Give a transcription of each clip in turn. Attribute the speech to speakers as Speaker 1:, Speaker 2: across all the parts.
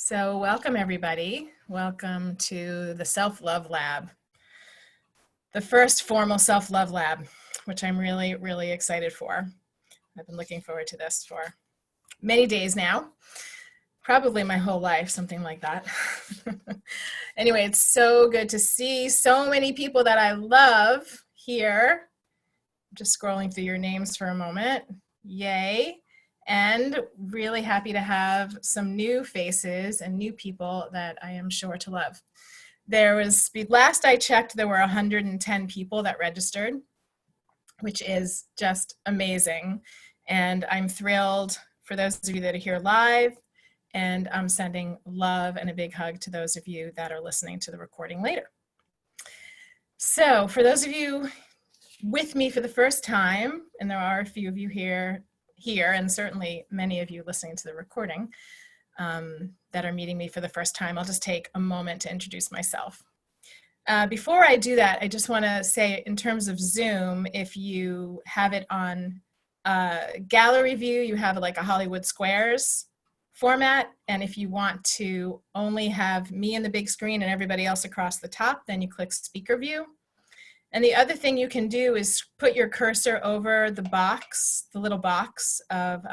Speaker 1: So welcome everybody. Welcome to the Self-Love Lab, the first formal Self-Love Lab, which I'm really excited for. I've been looking forward to this for many days now, probably my whole life, something like that. Anyway, it's so good to see so many people that I love here. I'm just scrolling through your names for a moment. Yay. And really happy to have some new faces and new people that I am sure to love. Last I checked, there were 110 people that registered, which is just amazing. And I'm thrilled for those of you that are here live, and I'm sending love and a big hug to those of you that are listening to the recording later. So for those of you with me for the first time, and there are a few of you here, and certainly many of you listening to the recording that are meeting me for the first time, I'll just take a moment to introduce myself. Before I do that, I just want to say, in terms of Zoom, if you have it on gallery view, you have like a Hollywood Squares format, and if you want to only have me in the big screen and everybody else across the top, then you click speaker view. And the other thing you can do is put your cursor over the box, the little box of,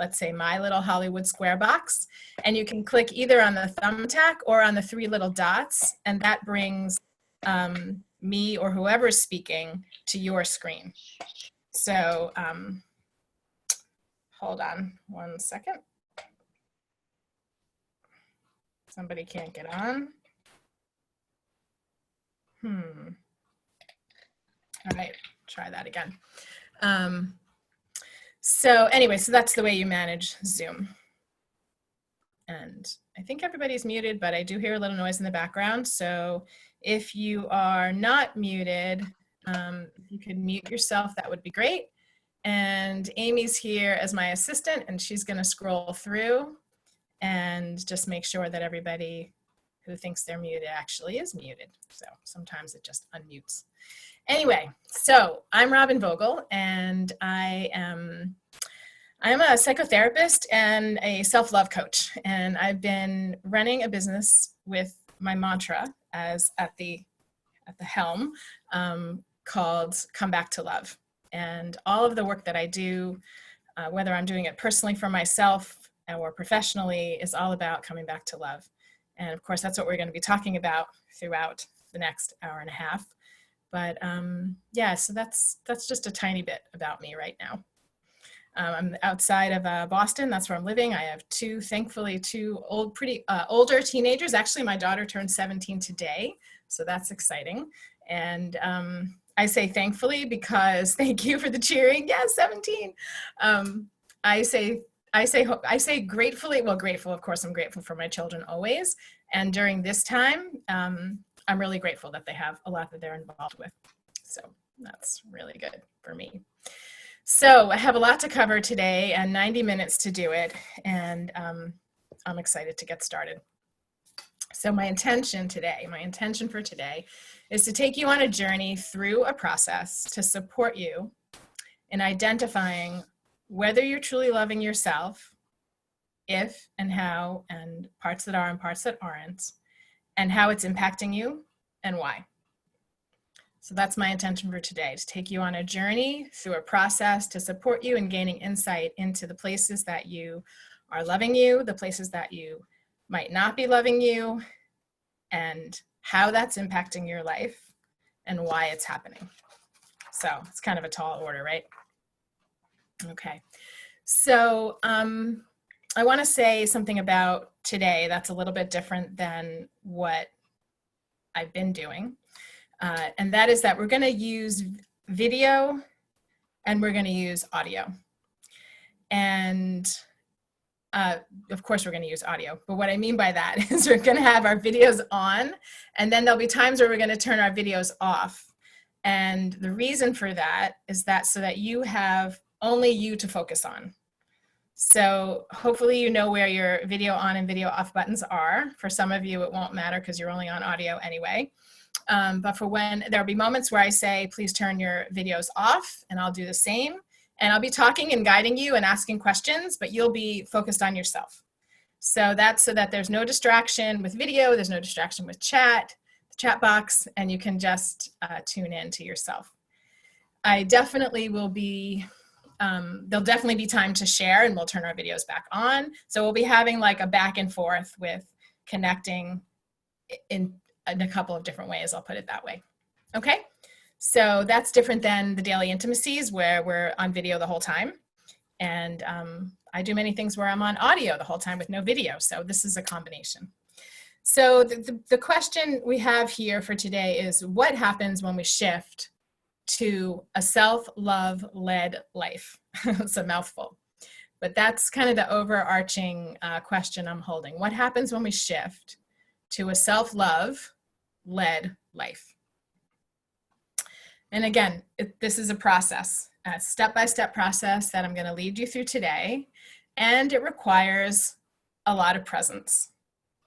Speaker 1: let's say, my little Hollywood Square box, and you can click either on the thumbtack or on the three little dots, and that brings me or whoever is speaking to your screen. So hold on one second. Somebody can't get on. All right, try that again. So anyway, so that's the way you manage Zoom. And I think everybody's muted, but I do hear a little noise in the background. So if you are not muted, if you could mute yourself, that would be great. And Amy's here as my assistant, and she's gonna scroll through and just make sure that everybody who thinks they're muted actually is muted. So sometimes it just unmutes. Anyway, so I'm Robin Vogel, and I'm a psychotherapist and a self-love coach, and I've been running a business with my mantra as at the helm called Come Back to Love. And all of the work that I do, whether I'm doing it personally for myself or professionally, is all about coming back to love. And of course, that's what we're going to be talking about throughout the next hour and a half. But yeah, so that's just a tiny bit about me right now. I'm outside of Boston. That's where I'm living. I have thankfully two older teenagers. Actually, my daughter turned 17 today, so that's exciting. And I say thankfully because thank you for the cheering. Yes, 17. I say gratefully. Well, grateful. Of course, I'm grateful for my children always. And during this time, I'm really grateful that they have a lot that they're involved with. So that's really good for me. So I have a lot to cover today and 90 minutes to do it. And I'm excited to get started. So my intention for today is to take you on a journey through a process to support you in identifying whether you're truly loving yourself, if and how, and parts that are and parts that aren't, and how it's impacting you and why. So that's my intention for today, to take you on a journey through a process to support you in gaining insight into the places that you are loving you, the places that you might not be loving you, and how that's impacting your life and why it's happening. So it's kind of a tall order, right? Okay. So I want to say something about today that's a little bit different than what I've been doing. And that is that we're going to use video and we're going to use audio. And of course, we're going to use audio. But what I mean by that is we're going to have our videos on, and then there'll be times where we're going to turn our videos off. And the reason for that is that so that you have only you to focus on. So hopefully you know where your video on and video off buttons are. For some of you, it won't matter because you're only on audio anyway. But for when there'll be moments where I say, please turn your videos off, and I'll do the same. And I'll be talking and guiding you and asking questions, but you'll be focused on yourself. So that's so that there's no distraction with video, there's no distraction with chat, the chat box, and you can just tune in to yourself. I definitely will be, there'll definitely be time to share, and we'll turn our videos back on. So we'll be having like a back and forth with connecting in a couple of different ways, I'll put it that way. Okay, so that's different than the daily intimacies where we're on video the whole time. And I do many things where I'm on audio the whole time with no video. So this is a combination. So the question we have here for today is, what happens when we shift to a self-love led life? It's a mouthful, but that's kind of the overarching question I'm holding. What happens when we shift to a self-love led life? And again, this is a process, a step-by-step process that I'm going to lead you through today, and it requires a lot of presence.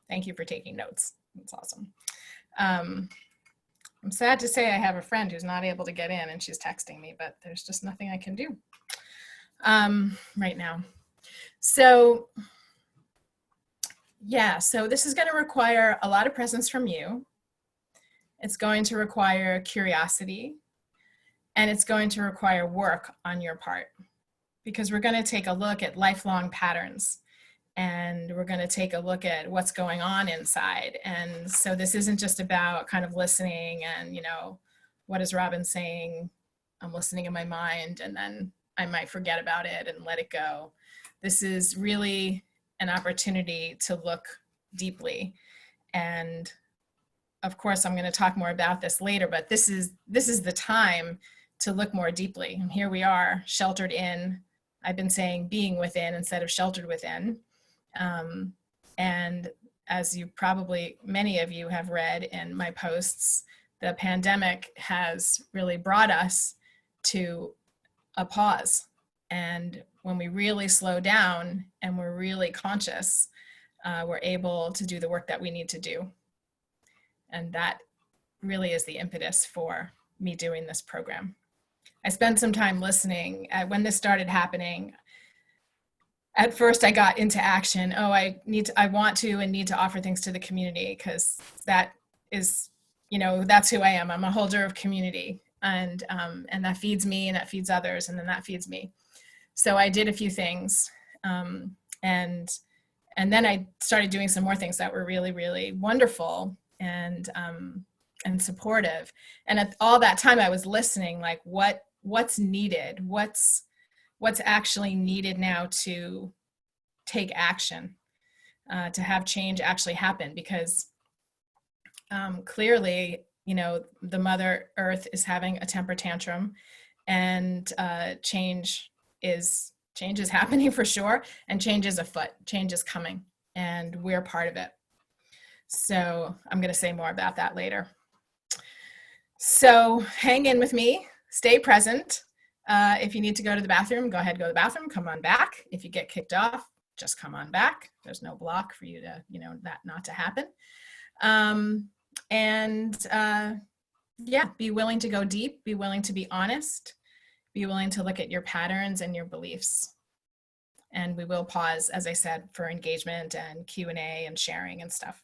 Speaker 1: Thank you for taking notes. That's awesome. I'm sad to say I have a friend who's not able to get in, and she's texting me, but there's just nothing I can do right now. So yeah, so this is going to require a lot of presence from you. It's going to require curiosity, and it's going to require work on your part, because we're going to take a look at lifelong patterns, and we're going to take a look at what's going on inside. And so this isn't just about kind of listening and, you know, what is Robin saying? I'm listening in my mind, and then I might forget about it and let it go. This is really an opportunity to look deeply. And of course, I'm going to talk more about this later, but this is the time to look more deeply. And here we are, sheltered in. I've been saying being within instead of sheltered within. And as you probably, many of you have read in my posts, the pandemic has really brought us to a pause. And when we really slow down and we're really conscious, we're able to do the work that we need to do. And that really is the impetus for me doing this program. I spent some time listening. When this started happening, at first I got into action. Oh, I want to and need to offer things to the community, because that is, you know, that's who I am. I'm a holder of community, and that feeds me, and that feeds others, and then that feeds me. So I did a few things, and then I started doing some more things that were really, really wonderful and supportive. And at all that time, I was listening, like what's needed, what's actually needed now to take action, to have change actually happen, because clearly, you know, the Mother Earth is having a temper tantrum, and change is happening for sure, and change is afoot, change is coming, and we're part of it. So I'm going to say more about that later. So hang in with me, stay present. If you need to go to the bathroom, go ahead, go to the bathroom, come on back. If you get kicked off, just come on back. There's no block for you to, you know, that not to happen. Yeah, be willing to go deep, be willing to be honest, be willing to look at your patterns and your beliefs. And we will pause, as I said, for engagement and Q&A and sharing and stuff.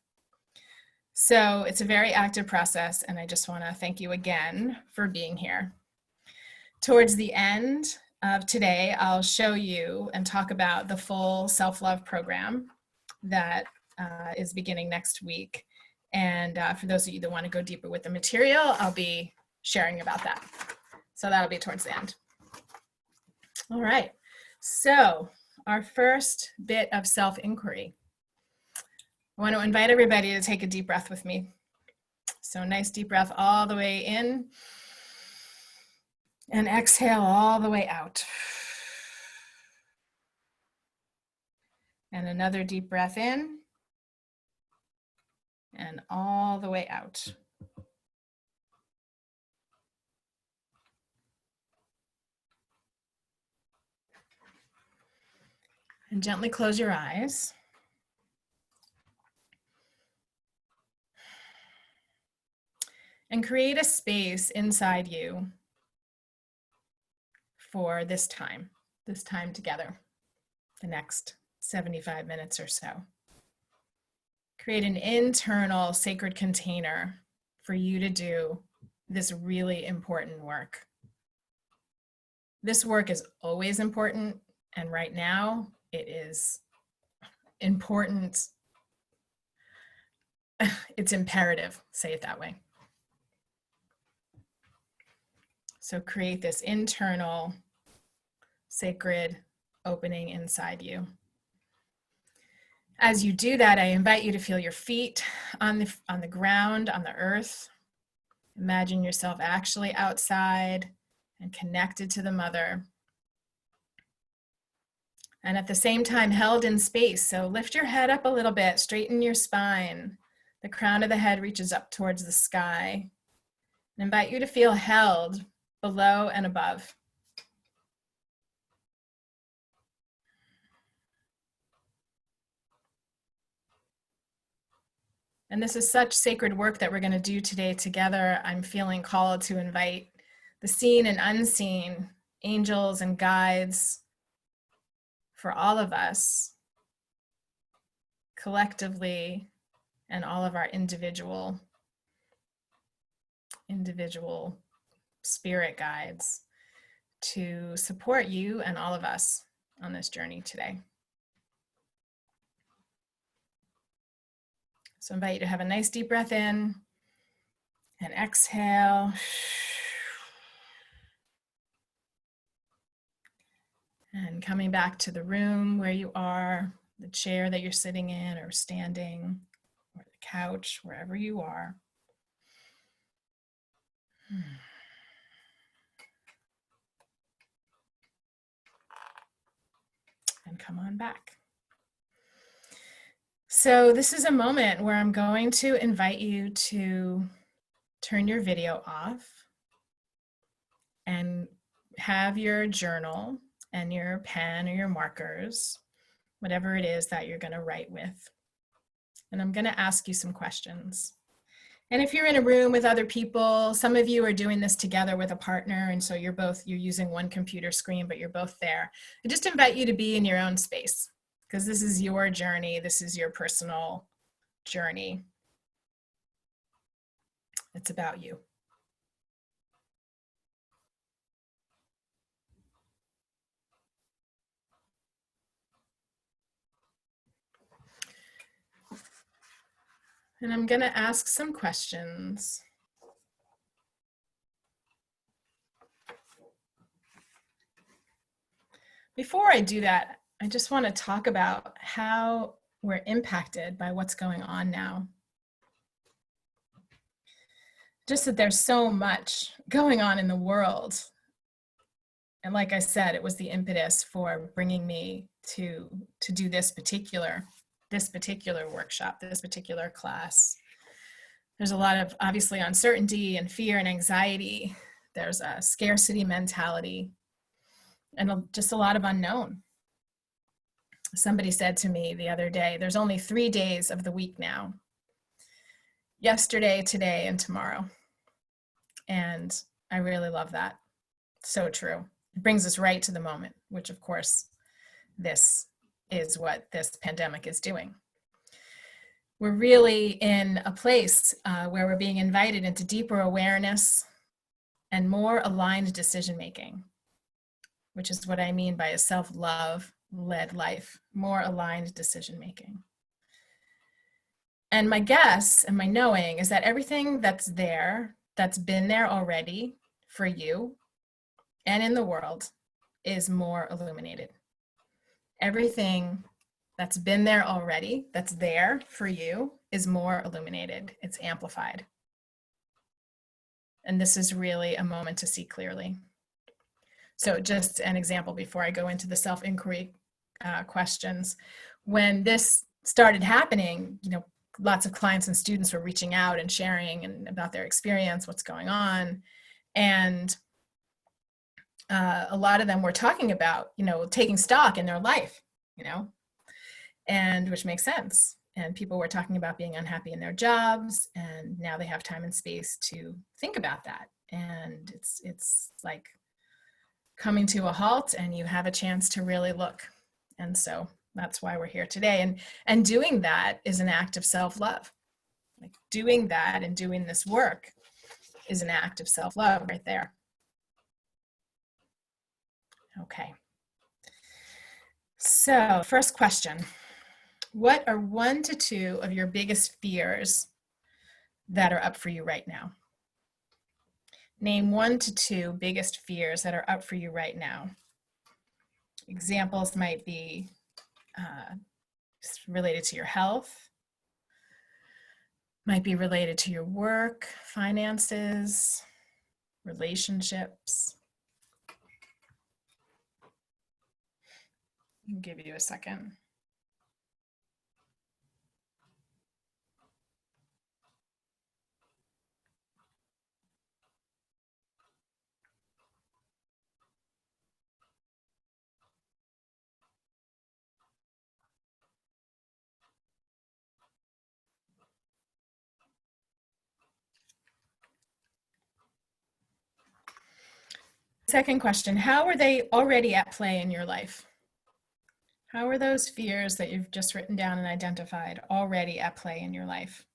Speaker 1: So it's a very active process, and I just want to thank you again for being here. Towards the end of today, I'll show you and talk about the full self-love program that is beginning next week. And for those of you that want to go deeper with the material, I'll be sharing about that. So that'll be towards the end. All right, so our first bit of self-inquiry. I want to invite everybody to take a deep breath with me. So nice deep breath all the way in, and exhale all the way out. And another deep breath in, and all the way out. And gently close your eyes. And create a space inside you for this time together, the next 75 minutes or so. create an internal sacred container for you to do this really important work. This work is always important, and right now it is important. It's imperative, say it that way. So create this internal sacred opening inside you. As you do that, I invite you to feel your feet on the ground, on the earth. Imagine yourself actually outside and connected to the mother. And at the same time, held in space. So lift your head up a little bit, straighten your spine. The crown of the head reaches up towards the sky. I invite you to feel held below and above. And this is such sacred work that we're going to do today together. I'm feeling called to invite the seen and unseen, angels and guides for all of us, collectively, and all of our individual spirit guides to support you and all of us on this journey today. So I invite you to have a nice deep breath in and exhale. And coming back to the room where you are, the chair that you're sitting in or standing, or the couch, wherever you are. And come on back. So this is a moment where I'm going to invite you to turn your video off and have your journal and your pen or your markers, whatever it is that you're going to write with. And I'm going to ask you some questions. And if you're in a room with other people, some of you are doing this together with a partner, and so you're using one computer screen, but you're both there. I just invite you to be in your own space, because this is your journey. This is your personal journey. It's about you. And I'm going to ask some questions. Before I do that, I just want to talk about how we're impacted by what's going on now. Just that there's so much going on in the world. And like I said, it was the impetus for bringing me to do this particular workshop, this particular class. There's a lot of obviously uncertainty and fear and anxiety. There's a scarcity mentality and just a lot of unknown. Somebody said to me the other day, there's only 3 days of the week now. Yesterday, today, and tomorrow. And I really love that. So true. It brings us right to the moment, which of course, this is what this pandemic is doing. We're really in a place where we're being invited into deeper awareness and more aligned decision-making, which is what I mean by a self-love led life, more aligned decision-making. And my guess and my knowing is that everything that's there, that's been there already for you and in the world, is more illuminated. Everything that's been there already, that's there for you, is more illuminated. It's amplified. And this is really a moment to see clearly. So just an example before I go into the self-inquiry questions. When this started happening, lots of clients and students were reaching out and sharing and about their experience, what's going on. And a lot of them were talking about, taking stock in their life, and which makes sense. And people were talking about being unhappy in their jobs, and now they have time and space to think about that. And it's like coming to a halt, and you have a chance to really look. And so, That's why we're here today. And doing that is an act of self-love. Like doing that and doing this work is an act of self-love right there. Okay. So first question, what are 1 to 2 of your biggest fears that are up for you right now? Name 1 to 2 biggest fears that are up for you right now. Examples might be related to your health, might be related to your work, finances, relationships. I'll give you a second. Second question, how are they already at play in your life? How are those fears that you've just written down and identified already at play in your life?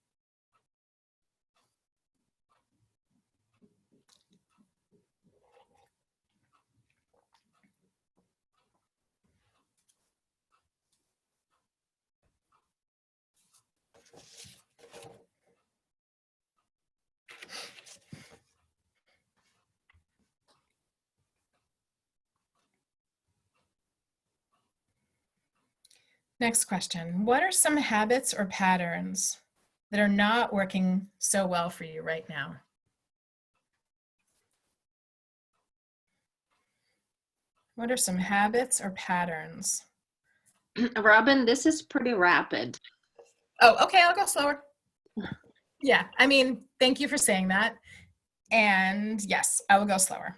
Speaker 1: Next question, what are some habits or patterns that are not working so well for you right now? What are some habits or patterns?
Speaker 2: Robin, this is pretty rapid.
Speaker 1: Oh, okay, I'll go slower. Yeah, I mean, thank you for saying that. And yes, I will go slower.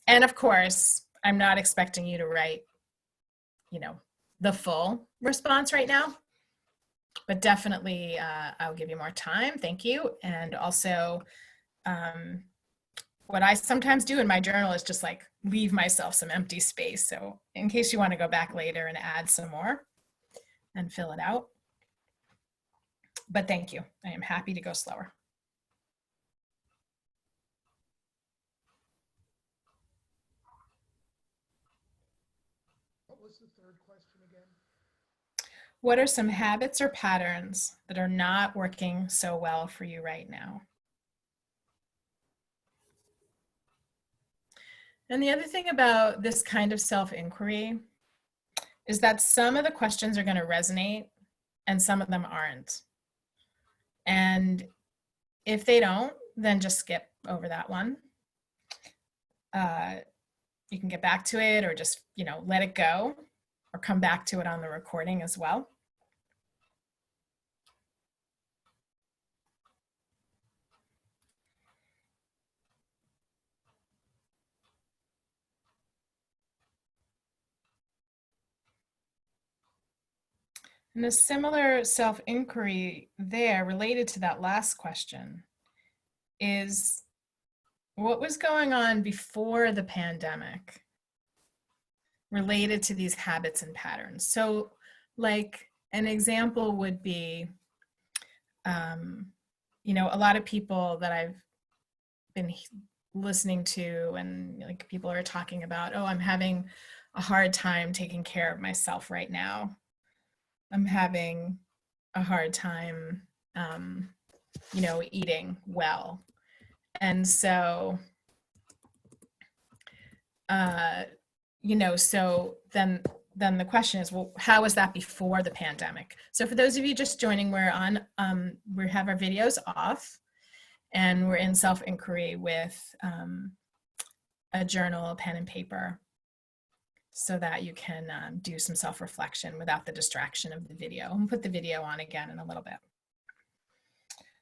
Speaker 1: And of course, I'm not expecting you to write, the full response right now, but definitely I'll give you more time. Thank you. And also, what I sometimes do in my journal is just like leave myself some empty space. So in case you want to go back later and add some more and fill it out. But thank you. I am happy to go slower.
Speaker 3: What was the third question again?
Speaker 1: What are some habits or patterns that are not working so well for you right now? And the other thing about this kind of self-inquiry is that some of the questions are going to resonate and some of them aren't. And if they don't, then just skip over that one. You can get back to it or just, let it go or come back to it on the recording as well. And a similar self-inquiry there related to that last question is what was going on before the pandemic related to these habits and patterns. So like an example would be, a lot of people that I've been listening to and like people are talking about, oh, I'm having a hard time taking care of myself right now. I'm having a hard time, eating well. And so, so then the question is, well, how was that before the pandemic? So for those of you just joining, we have our videos off and we're in self-inquiry with a journal, a pen and paper, so that you can do some self-reflection without the distraction of the video. I'll put the video on again in a little bit.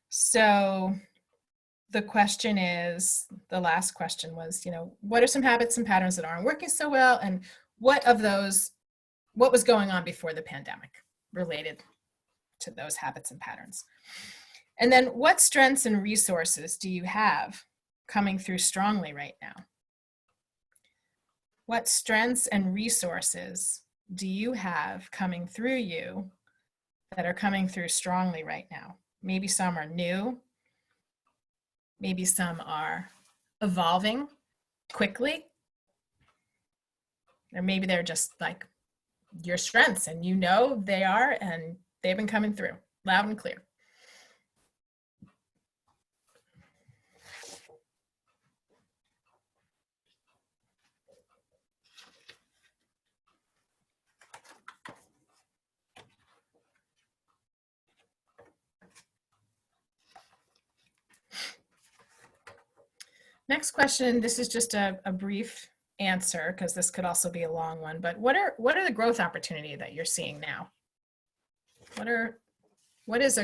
Speaker 1: So the question is, the last question was, what are some habits and patterns that aren't working so well? And what was going on before the pandemic related to those habits and patterns? And then what strengths and resources do you have coming through strongly right now? What strengths and resources do you have coming through you that are coming through strongly right now? Maybe some are new. Maybe some are evolving quickly. Or maybe they're just like your strengths and you know they are, and they've been coming through loud and clear. Next question, this is just a brief answer because this could also be a long one, but what are the growth opportunity that you're seeing now? What is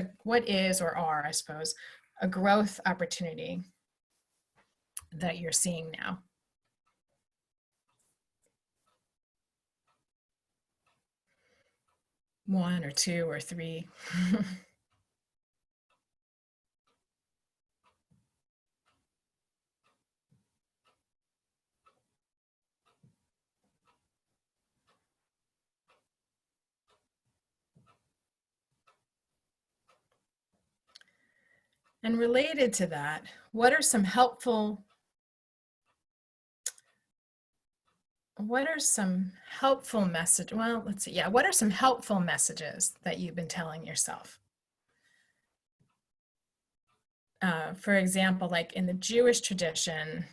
Speaker 1: or are, I suppose, a growth opportunity that you're seeing now? One or two or three? And related to that, what are some helpful message? Well, let's see. Yeah, what are some helpful messages that you've been telling yourself? For example, like in the Jewish tradition,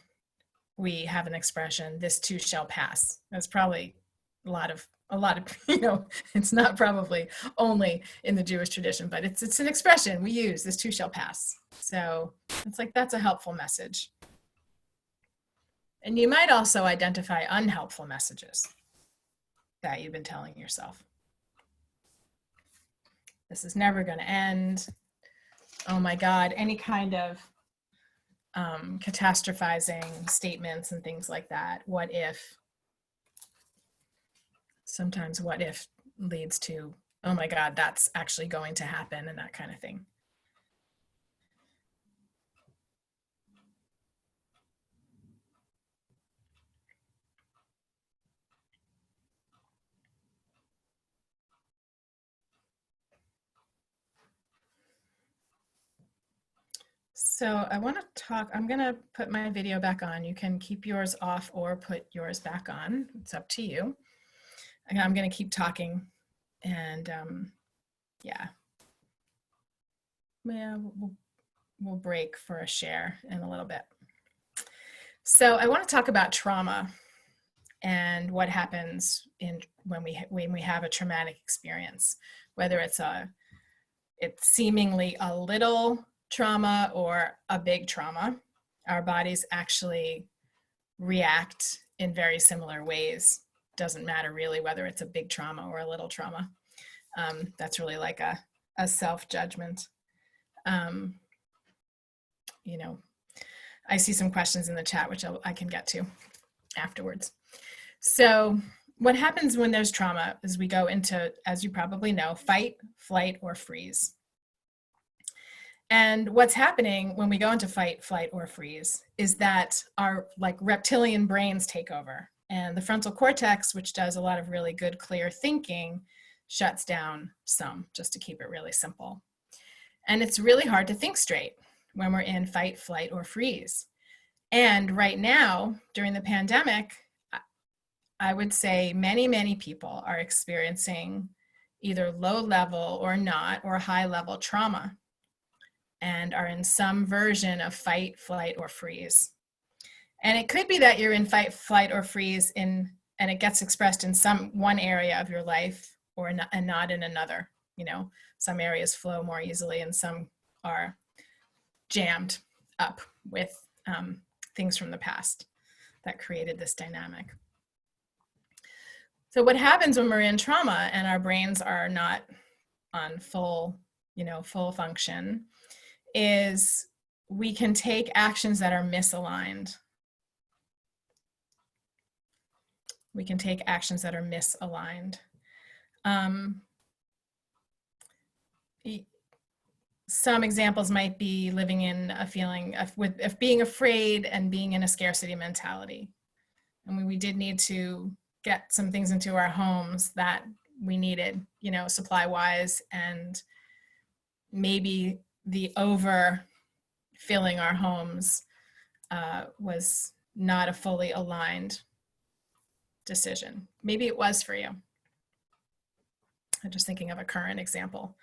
Speaker 1: we have an expression, "This too shall pass." That's probably a lot of it's not probably only in the Jewish tradition, but it's an expression we use, "This too shall pass." So it's like, that's a helpful message. And you might also identify unhelpful messages that you've been telling yourself. This is never going to end. Oh my God, any kind of catastrophizing statements and things like that. What if? Sometimes what if leads to, oh my God, that's actually going to happen, and that kind of thing. So I want to talk, I'm going to put my video back on. You can keep yours off or put yours back on. It's up to you. And I'm going to keep talking, and yeah, we'll break for a share in a little bit. So I want to talk about trauma and what happens when we have a traumatic experience, whether it's seemingly a little trauma or a big trauma. Our bodies actually react in very similar ways. Doesn't matter really whether it's a big trauma or a little trauma. That's really like a self-judgment. I see some questions in the chat, which I can get to afterwards. So what happens when there's trauma is we go into, as you probably know, fight, flight, or freeze. And what's happening when we go into fight, flight, or freeze is that our reptilian brains take over, and the frontal cortex, which does a lot of really good, clear thinking, shuts down some, just to keep it really simple. And it's really hard to think straight when we're in fight, flight, or freeze. And right now, during the pandemic, I would say many, many people are experiencing either low level or not, or high level trauma, and are in some version of fight, flight, or freeze. And it could be that you're in fight, flight, or freeze and it gets expressed in one area of your life and not in another. Some areas flow more easily and some are jammed up with things from the past that created this dynamic. So what happens when we're in trauma and our brains are not on full function is we can take actions that are misaligned. We can take actions that are misaligned. Some examples might be living in a feeling of being afraid and being in a scarcity mentality. I mean, we did need to get some things into our homes that we needed, you know, supply wise, and maybe the over filling our homes was not a fully aligned decision. Maybe it was for you. I'm just thinking of a current example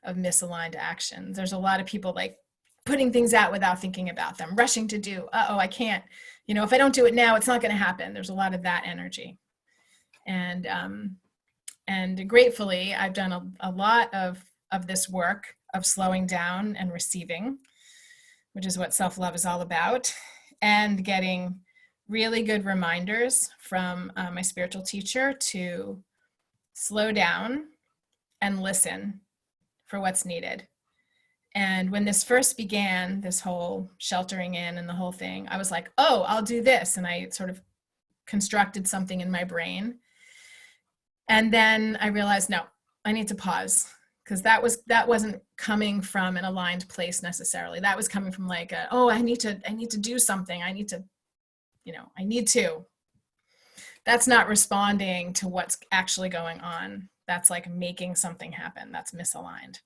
Speaker 1: of misaligned actions. There's a lot of people like putting things out without thinking about them, rushing to do, uh-oh, I can't, you know, if I don't do it now, it's not going to happen. There's a lot of that energy. And gratefully, I've done a lot of this work of slowing down and receiving, which is what self-love is all about, and getting really good reminders from my spiritual teacher to slow down and listen for what's needed. And when this first began, this whole sheltering in and the whole thing, I was like, oh, I'll do this. And I sort of constructed something in my brain. And then I realized, no, I need to pause, because that wasn't coming from an aligned place necessarily. That was coming from like, oh, I need to do something. I need to. That's not responding to what's actually going on. That's like making something happen. That's misaligned.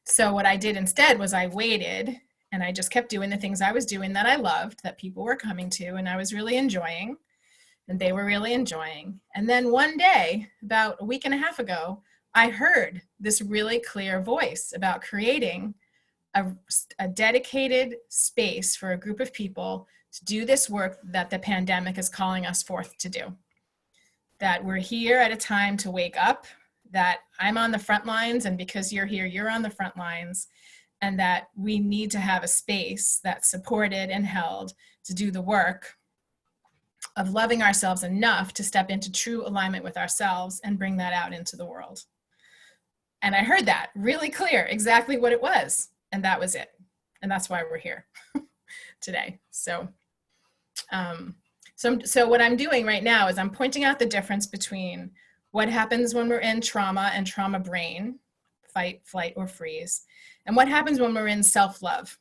Speaker 1: So what I did instead was I waited, and I just kept doing the things I was doing that I loved, that people were coming to, and I was really enjoying, and they were really enjoying. And then one day, about a week and a half ago, I heard this really clear voice about creating a dedicated space for a group of people to do this work that the pandemic is calling us forth to do. That we're here at a time to wake up, that I'm on the front lines, and because you're here, you're on the front lines, and that we need to have a space that's supported and held to do the work of loving ourselves enough to step into true alignment with ourselves and bring that out into the world. And I heard that really clear, exactly what it was. And that was it. And that's why we're here today. So what I'm doing right now is I'm pointing out the difference between what happens when we're in trauma and trauma brain, fight, flight, or freeze, and what happens when we're in self-love.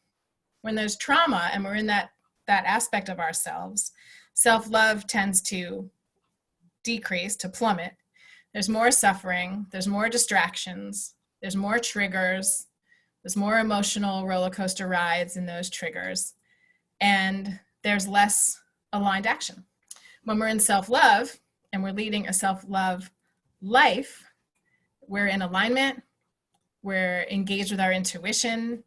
Speaker 1: When there's trauma and we're in that aspect of ourselves, self-love tends to decrease, to plummet. There's more suffering, there's more distractions, there's more triggers, there's more emotional roller coaster rides in those triggers, and there's less aligned action. When we're in self-love and we're leading a self-love life, we're in alignment, we're engaged with our intuition,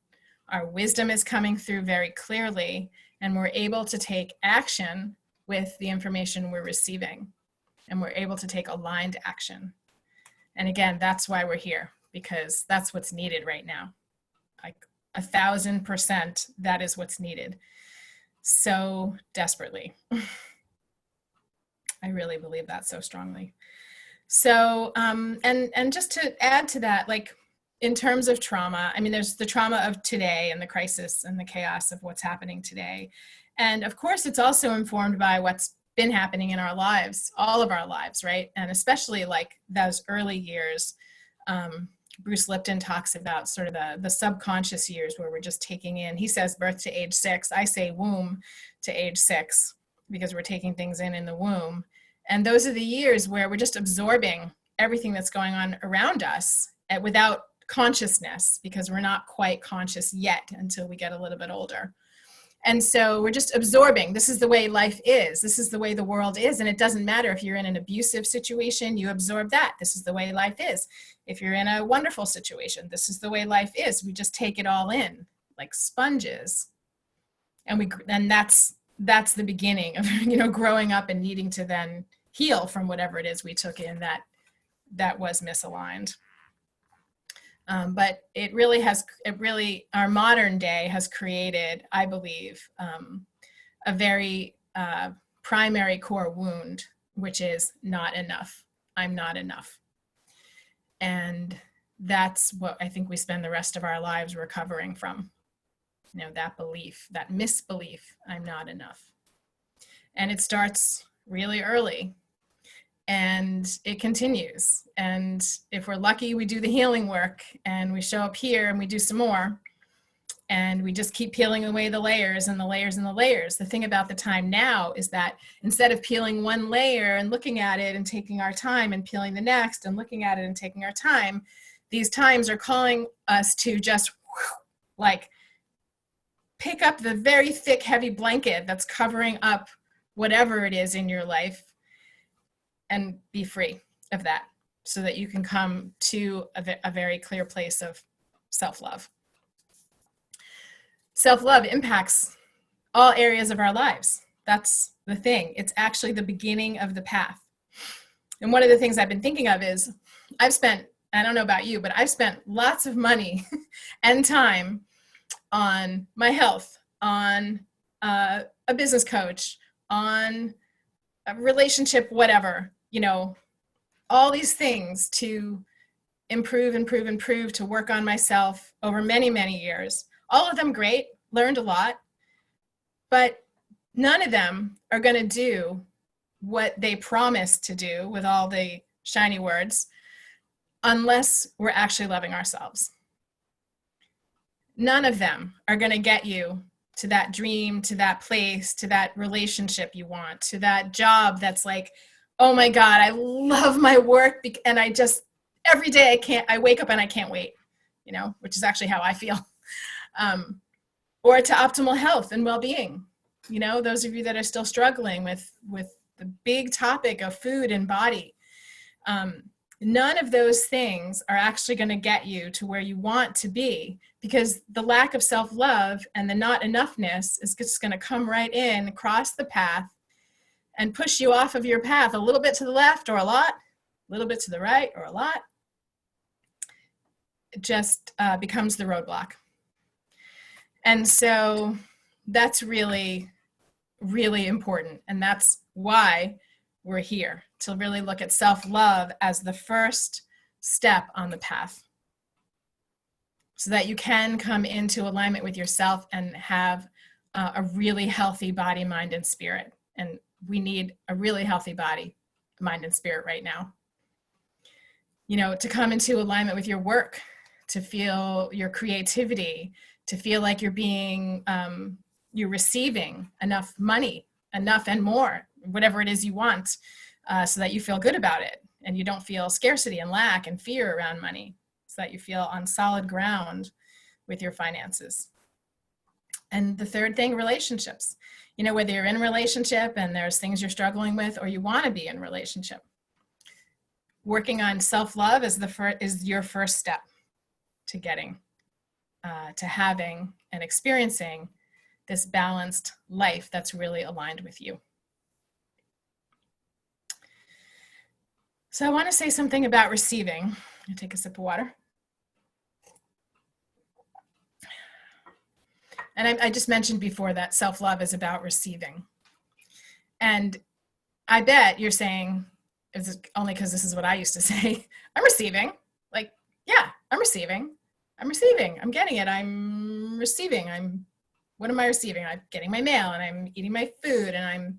Speaker 1: our wisdom is coming through very clearly, and we're able to take action with the information we're receiving, and we're able to take aligned action. And again, that's why we're here, because that's what's needed right now. Like 1,000%, that is what's needed so desperately. I really believe that so strongly. So, and just to add to that, like in terms of trauma, I mean, there's the trauma of today and the crisis and the chaos of what's happening today. And of course, it's also informed by what's been happening in our lives, all of our lives, right? And especially like those early years, Bruce Lipton talks about sort of the subconscious years where we're just taking in, he says birth to age 6, I say womb to age 6, because we're taking things in the womb. And those are the years where we're just absorbing everything that's going on around us without consciousness, because we're not quite conscious yet until we get a little bit older. And so we're just absorbing. This is the way life is. This is the way the world is. And it doesn't matter if you're in an abusive situation, you absorb that. This is the way life is. If you're in a wonderful situation, this is the way life is. We just take it all in like sponges. And that's the beginning of, growing up and needing to then heal from whatever it is we took in that was misaligned. But it really, our modern day has created, I believe, a very primary core wound, which is not enough. I'm not enough. And that's what I think we spend the rest of our lives recovering from. That belief, that misbelief, I'm not enough. And it starts really early. And it continues. And if we're lucky, we do the healing work and we show up here and we do some more. And we just keep peeling away the layers and the layers and the layers. The thing about the time now is that instead of peeling one layer and looking at it and taking our time and peeling the next and looking at it and taking our time, these times are calling us to just like pick up the very thick, heavy blanket that's covering up whatever it is in your life and be free of that so that you can come to a very clear place of self-love. Self-love impacts all areas of our lives. That's the thing. It's actually the beginning of the path. And one of the things I've been thinking of is I've spent, I don't know about you, but I've spent lots of money and time on my health, on a business coach, on a relationship, whatever, you know, all these things to improve, to work on myself over many, many years. All of them great, learned a lot, but none of them are going to do what they promised to do with all the shiny words unless we're actually loving ourselves. None of them are going to get you to that dream, to that place, to that relationship you want, to that job that's like, oh my God, I love my work and I just, every day I wake up and I can't wait, you know, which is actually how I feel. Or to optimal health and well-being. You know, those of you that are still struggling with the big topic of food and body, none of those things are actually going to get you to where you want to be, because the lack of self-love and the not enoughness is just going to come right in, cross the path, and push you off of your path a little bit to the left or a lot, a little bit to the right or a lot. It just becomes the roadblock. And so that's really, really important. And that's why we're here, to really look at self-love as the first step on the path, so that you can come into alignment with yourself and have a really healthy body, mind, and spirit. And we need a really healthy body, mind, and spirit right now. You know, to come into alignment with your work, to feel your creativity, to feel like you're being, you're receiving enough money, enough and more, whatever it is you want, so that you feel good about it and you don't feel scarcity and lack and fear around money, so that you feel on solid ground with your finances. And the third thing, relationships. You know, whether you're in a relationship and there's things you're struggling with, or you want to be in a relationship, working on self-love is your first step to getting, to having and experiencing this balanced life that's really aligned with you. So I want to say something about receiving. I'll take a sip of water. And I just mentioned before that self-love is about receiving. And I bet you're saying, is it only because this is what I used to say, I'm receiving. Like, yeah, I'm receiving. I'm receiving. I'm getting it. I'm receiving. What am I receiving? I'm getting my mail and I'm eating my food and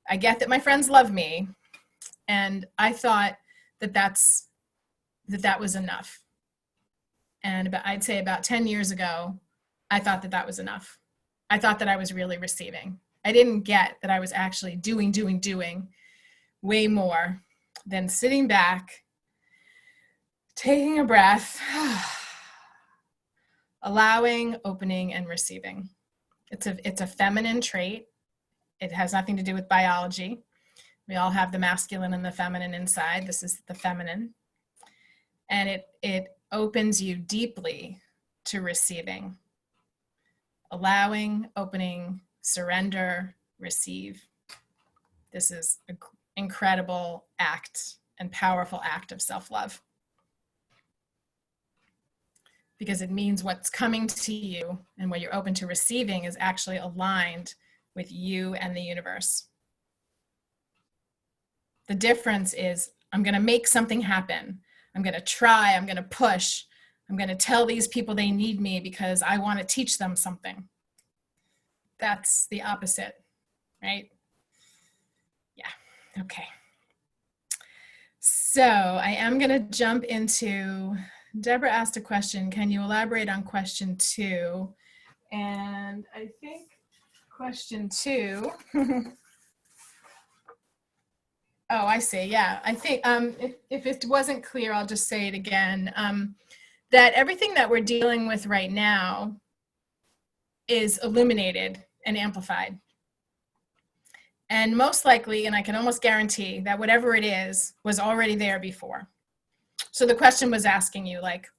Speaker 1: I get that my friends love me. And I thought that was enough. And I'd say about 10 years ago, I thought that was enough. I thought that I was really receiving. I didn't get that I was actually doing way more than sitting back, taking a breath, allowing, opening, and receiving. It's a feminine trait. It has nothing to do with biology. We all have the masculine and the feminine inside. This is the feminine. And it opens you deeply to receiving. Allowing, opening, surrender, receive. This is an incredible act and powerful act of self-love. Because it means what's coming to you and what you're open to receiving is actually aligned with you and the universe. The difference is I'm going to make something happen. I'm going to try, I'm going to push. I'm going to tell these people they need me because I want to teach them something. That's the opposite, right? Yeah, okay. So I am going to jump into Deborah asked a question. Can you elaborate on question 2? And I think question 2. Oh, I see. Yeah, I think if it wasn't clear, I'll just say it again. That everything that we're dealing with right now is illuminated and amplified. And most likely, and I can almost guarantee that whatever it is was already there before. So the question was asking you, like,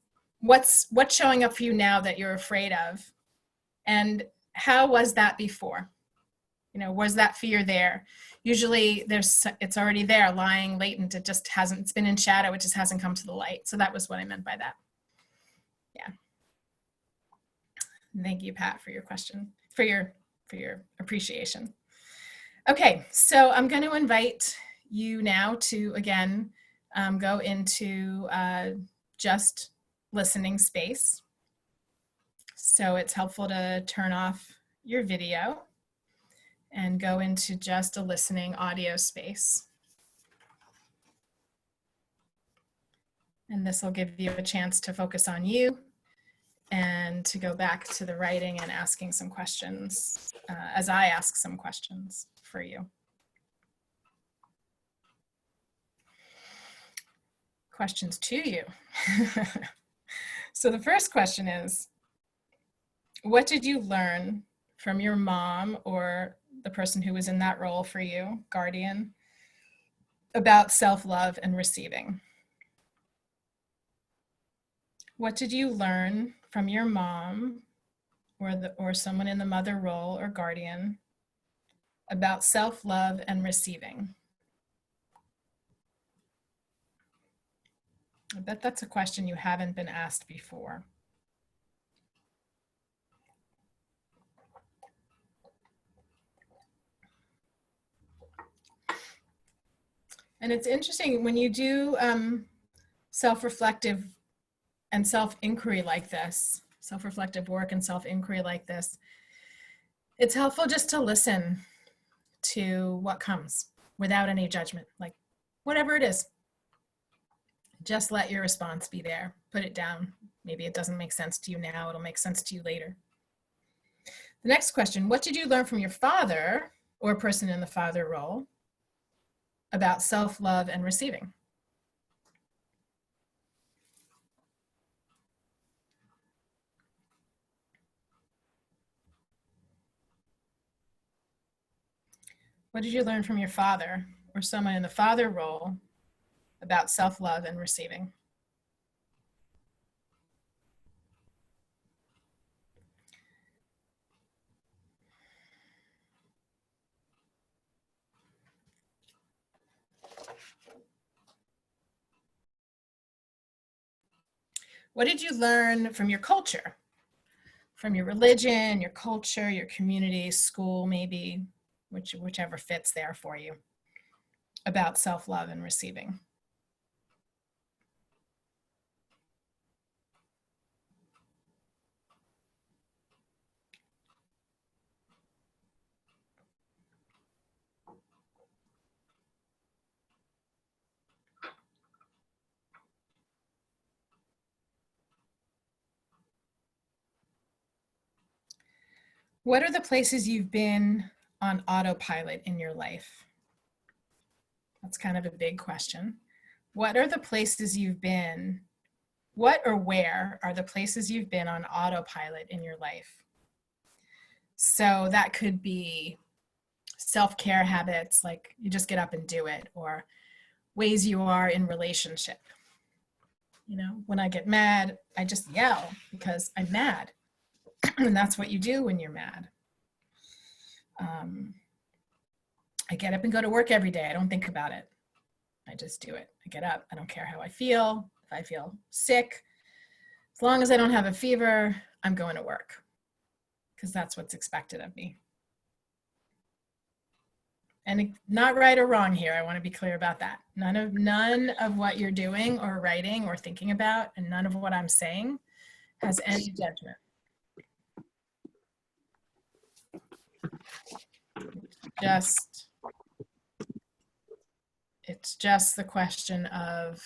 Speaker 1: what's showing up for you now that you're afraid of? And how was that before? You know, was that fear there? Usually it's already there, lying latent. It just hasn't, it's been in shadow. It just hasn't come to the light. So that was what I meant by that. Yeah. Thank you, Pat, for your question, for your appreciation. Okay, so I'm going to invite you now to, again, go into just listening space. So it's helpful to turn off your video and go into just a listening audio space. And this will give you a chance to focus on you and to go back to the writing and asking some questions as I ask some questions for you. Questions to you. So the first question is, what did you learn from your mom or the person who was in that role for you, guardian, about self-love and receiving? What did you learn from your mom or someone in the mother role or guardian about self-love and receiving? I bet that's a question you haven't been asked before. And it's interesting when you do self-reflective and self-inquiry like this, self-reflective work and self-inquiry like this, it's helpful just to listen to what comes without any judgment, like whatever it is. Just let your response be there. Put it down. Maybe it doesn't make sense to you now. It'll make sense to you later. The next question, what did you learn from your father or person in the father role about self-love and receiving? What did you learn from your father or someone in the father role about self-love and receiving? What did you learn from your culture, from your religion, your culture, your community, school, maybe, whichever fits there for you, about self-love and receiving? What are the places you've been on autopilot in your life? That's kind of a big question. What are the places you've been? What or where are the places you've been on autopilot in your life? So that could be self-care habits, like you just get up and do it, or ways you are in relationship. You know, when I get mad, I just yell because I'm mad. And that's what you do when you're mad. I get up and go to work every day. I don't think about it. I just do it. I get up. I don't care how I feel. If I feel sick, as long as I don't have a fever, I'm going to work because that's what's expected of me. And not right or wrong here. I want to be clear about that. None of what you're doing or writing or thinking about, and none of what I'm saying has any judgment. It's just the question of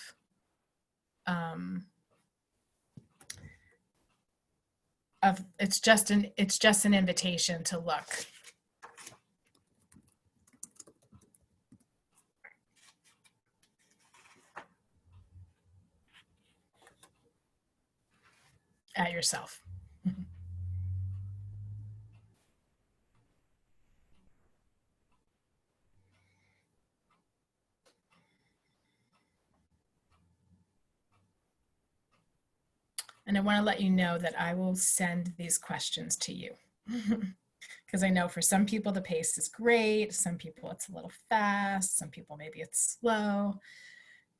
Speaker 1: it's just an invitation to look. At yourself. And I want to let you know that I will send these questions to you. Because I know for some people the pace is great, some people it's a little fast, some people maybe it's slow.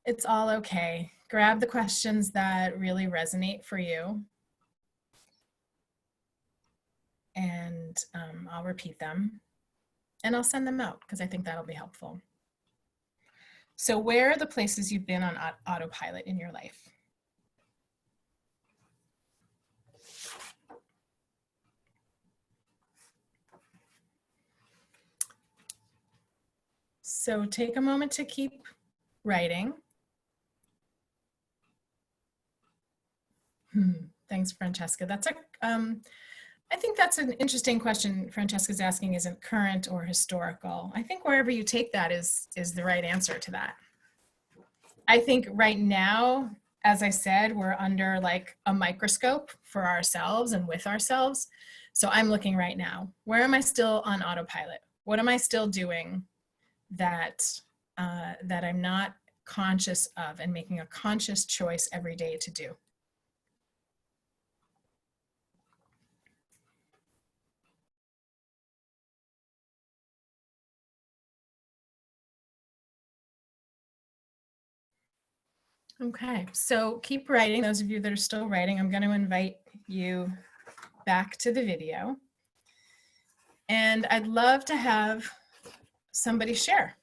Speaker 1: It's all okay. Grab the questions that really resonate for you. And I'll repeat them. And I'll send them out because I think that'll be helpful. So where are the places you've been on autopilot in your life? So take a moment to keep writing. Thanks, Francesca. I think that's an interesting question Francesca's asking, isn't current or historical. I think wherever you take that is the right answer to that. I think right now, as I said, we're under like a microscope for ourselves and with ourselves. So I'm looking right now, where am I still on autopilot? What am I still doing that I'm not conscious of and making a conscious choice every day to do? Okay, so keep writing. Those of you that are still writing, I'm going to invite you back to the video. And I'd love to have somebody share.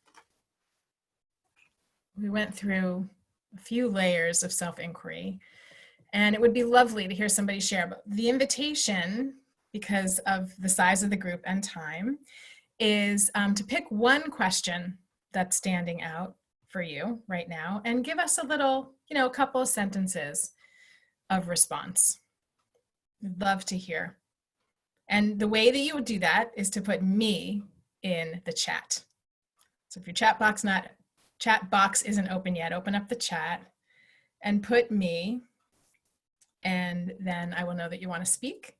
Speaker 1: We went through a few layers of self-inquiry, and it would be lovely to hear somebody share. But the invitation, because of the size of the group and time, is to pick one question that's standing out for you right now and give us a little, a couple of sentences of response. We'd love to hear. And the way that you would do that is to put me in the chat. So if your chat box isn't open yet, open up the chat and put me, and then I will know that you want to speak.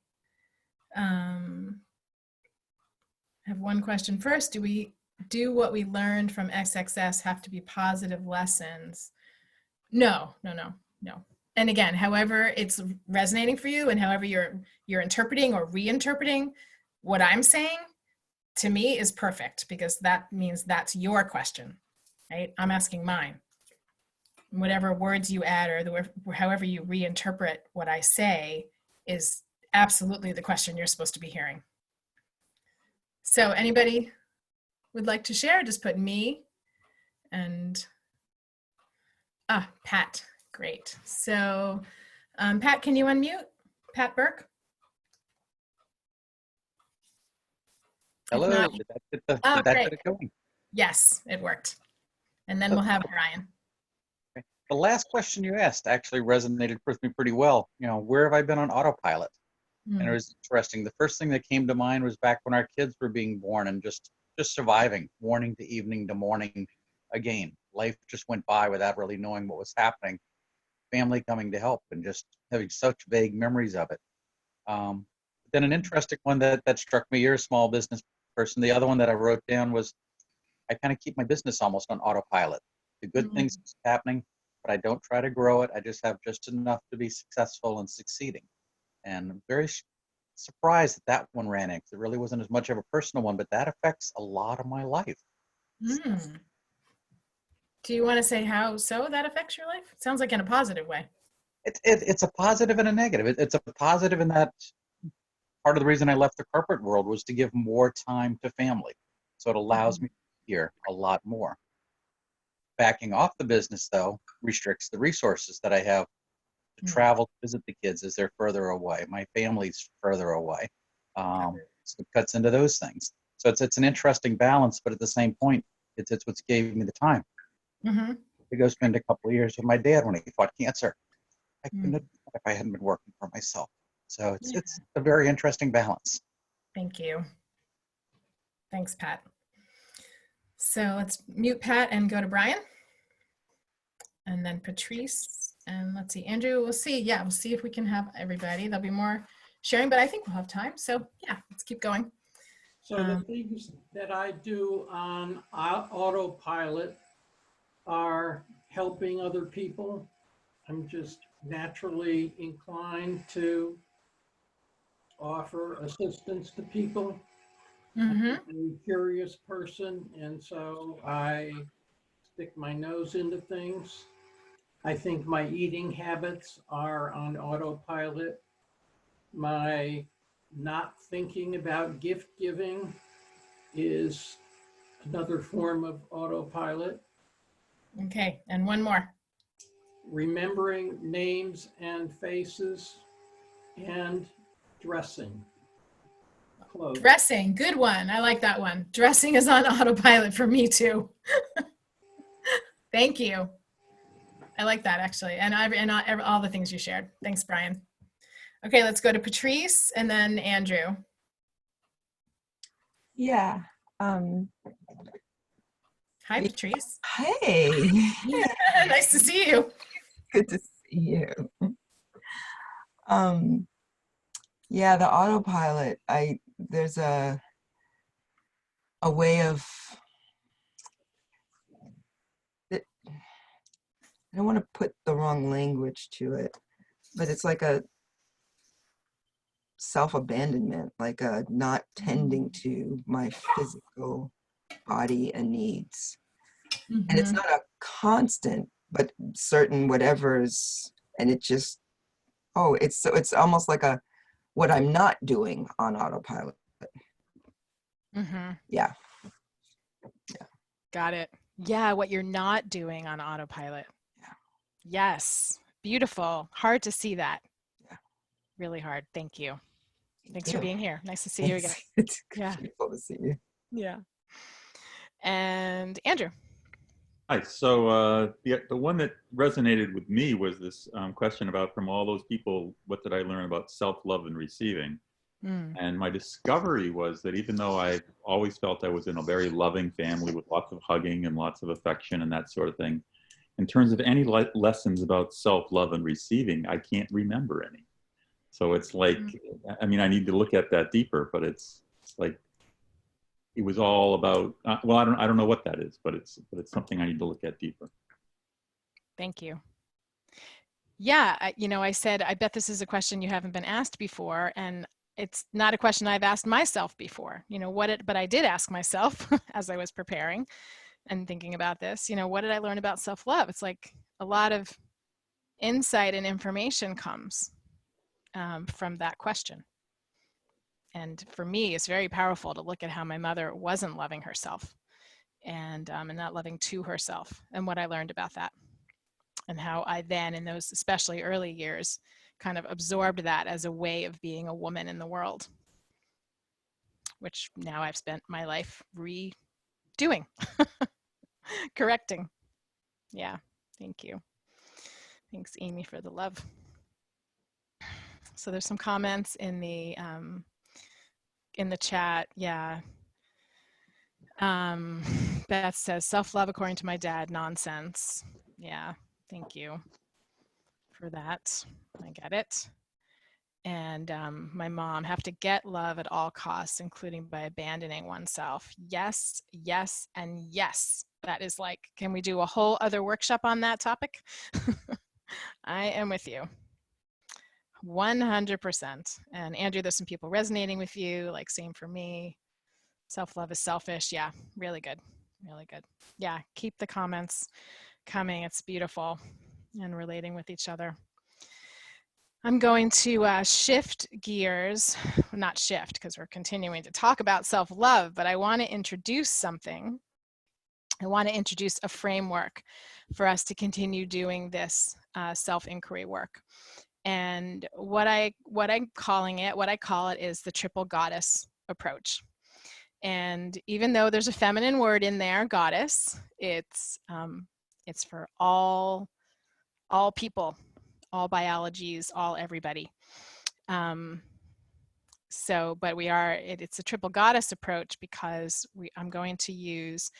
Speaker 1: I have one question first. Do what we learned from XXS have to be positive lessons? No. And again, however it's resonating for you and however you're interpreting or reinterpreting what I'm saying, to me is perfect, because that means that's your question, right? I'm asking mine. Whatever words you add or however you reinterpret what I say is absolutely the question you're supposed to be hearing. So anybody would like to share? Just put me and Pat. Great. So Pat, can you unmute? Pat Burke?
Speaker 4: Hello,
Speaker 1: Not,
Speaker 4: did that get it going?
Speaker 1: Yes, it worked. And then we'll have Brian.
Speaker 4: Okay. The last question you asked actually resonated with me pretty well. Where have I been on autopilot? And it was interesting. The first thing that came to mind was back when our kids were being born and just surviving, morning to evening to morning again. Life just went by without really knowing what was happening. Family coming to help and just having such vague memories of it. Then an interesting one that struck me, you're a small business person. The other one that I wrote down was, I kind of keep my business almost on autopilot. The good things happening, but I don't try to grow it. I just have just enough to be successful and succeeding. And I'm very surprised that one ran in, because it really wasn't as much of a personal one, but that affects a lot of my life.
Speaker 1: Do you want to say how so that affects your life? It sounds like in a positive way.
Speaker 4: It's a positive and a negative. It's a positive in that part of the reason I left the corporate world was to give more time to family. So it allows me to hear a lot more. Backing off the business, though, restricts the resources that I have to travel to visit the kids as they're further away. My family's further away. So it cuts into those things. So it's an interesting balance, but at the same point, it's what's gave me the time to go spend a couple of years with my dad when he fought cancer. I couldn't have done that if I hadn't been working for myself. So
Speaker 1: Yeah.
Speaker 4: it's a very interesting balance.
Speaker 1: Thank you. Thanks, Pat. So let's mute Pat and go to Brian. And then Patrice. And let's see, Andrew, we'll see. Yeah, we'll see if we can have everybody. There'll be more sharing, but I think we'll have time. So yeah, let's keep going.
Speaker 3: So the things that I do on autopilot are helping other people. I'm just naturally inclined to offer assistance to people.
Speaker 1: Mm-hmm.
Speaker 3: I'm a curious person, and so I stick my nose into things. I think my eating habits are on autopilot. My not thinking about gift giving is another form of autopilot.
Speaker 1: Okay, and one more.
Speaker 3: Remembering names and faces and dressing clothes.
Speaker 1: Dressing, good one. I like that one. Dressing is on autopilot for me too. Thank you. I like that actually, and all the things you shared. Thanks, Brian. Okay, let's go to Patrice and then Andrew.
Speaker 5: Yeah.
Speaker 1: Hi, Patrice.
Speaker 5: Hey.
Speaker 1: Nice to see you.
Speaker 5: Good to see you. Yeah, the autopilot. There's a way of it, I don't want to put the wrong language to it, but it's like a self-abandonment, like a not tending to my physical body and needs. And it's not a constant, but certain whatever's, and it just, it's almost like what I'm not doing on autopilot.
Speaker 1: Mm-hmm.
Speaker 5: Yeah.
Speaker 1: Got it. Yeah, what you're not doing on autopilot.
Speaker 5: Yeah.
Speaker 1: Yes. Beautiful. Hard to see that.
Speaker 5: Yeah.
Speaker 1: Really hard. Thank you. Thanks
Speaker 5: Yeah.
Speaker 1: for being here. Nice to see you again.
Speaker 5: It's
Speaker 1: Yeah.
Speaker 5: beautiful to see you.
Speaker 1: Yeah. And Andrew.
Speaker 6: Hi. So the one that resonated with me was this question about, from all those people, what did I learn about self-love and receiving? And my discovery was that even though I always felt I was in a very loving family with lots of hugging and lots of affection and that sort of thing, in terms of any lessons about self-love and receiving, I can't remember any. So it's like, I mean, I need to look at that deeper, but it's like, it was all about, well, I don't know what that is, but it's something I need to look at deeper.
Speaker 1: Thank you. Yeah, I said, I bet this is a question you haven't been asked before, and it's not a question I've asked myself before. But I did ask myself as I was preparing and thinking about this, what did I learn about self-love? It's like a lot of insight and information comes from that question. And for me, it's very powerful to look at how my mother wasn't loving herself and not loving to herself, and what I learned about that. And how I then, in those especially early years, kind of absorbed that as a way of being a woman in the world, which now I've spent my life redoing, correcting. Yeah, thank you. Thanks, Amy, for the love. So there's some comments in the chat. Yeah. Beth says, self-love according to my dad, nonsense. Yeah, thank you for that. I get it. And my mom, have to get love at all costs, including by abandoning oneself. Yes, yes, and yes. That is like, can we do a whole other workshop on that topic? I am with you. 100%. And Andrew, there's some people resonating with you, like same for me. Self-love is selfish. Yeah, really good. Really good. Yeah, keep the comments coming. It's beautiful and relating with each other. I'm going to shift gears, not shift because we're continuing to talk about self-love, but I want to introduce something. I want to introduce a framework for us to continue doing this self-inquiry work. And what I call it is the triple goddess approach. And even though there's a feminine word in there, goddess, it's for all people, all biologies, all everybody. But it's a triple goddess approach because I'm going to use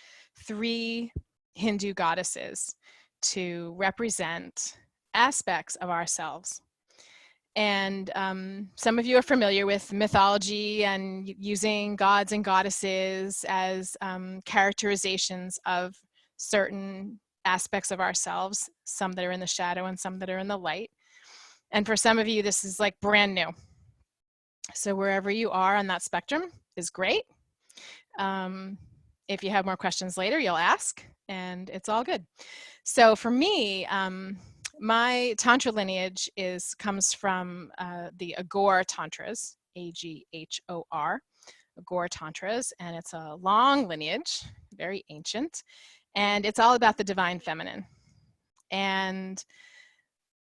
Speaker 1: 3 Hindu goddesses to represent aspects of ourselves. And some of you are familiar with mythology and using gods and goddesses as characterizations of certain aspects of ourselves, some that are in the shadow and some that are in the light. And for some of you, this is like brand new. So wherever you are on that spectrum is great. If you have more questions later, you'll ask, and it's all good. So for me, my Tantra lineage comes from the Aghor Tantras, A-G-H-O-R, Aghor Tantras, and it's a long lineage, very ancient, and it's all about the divine feminine and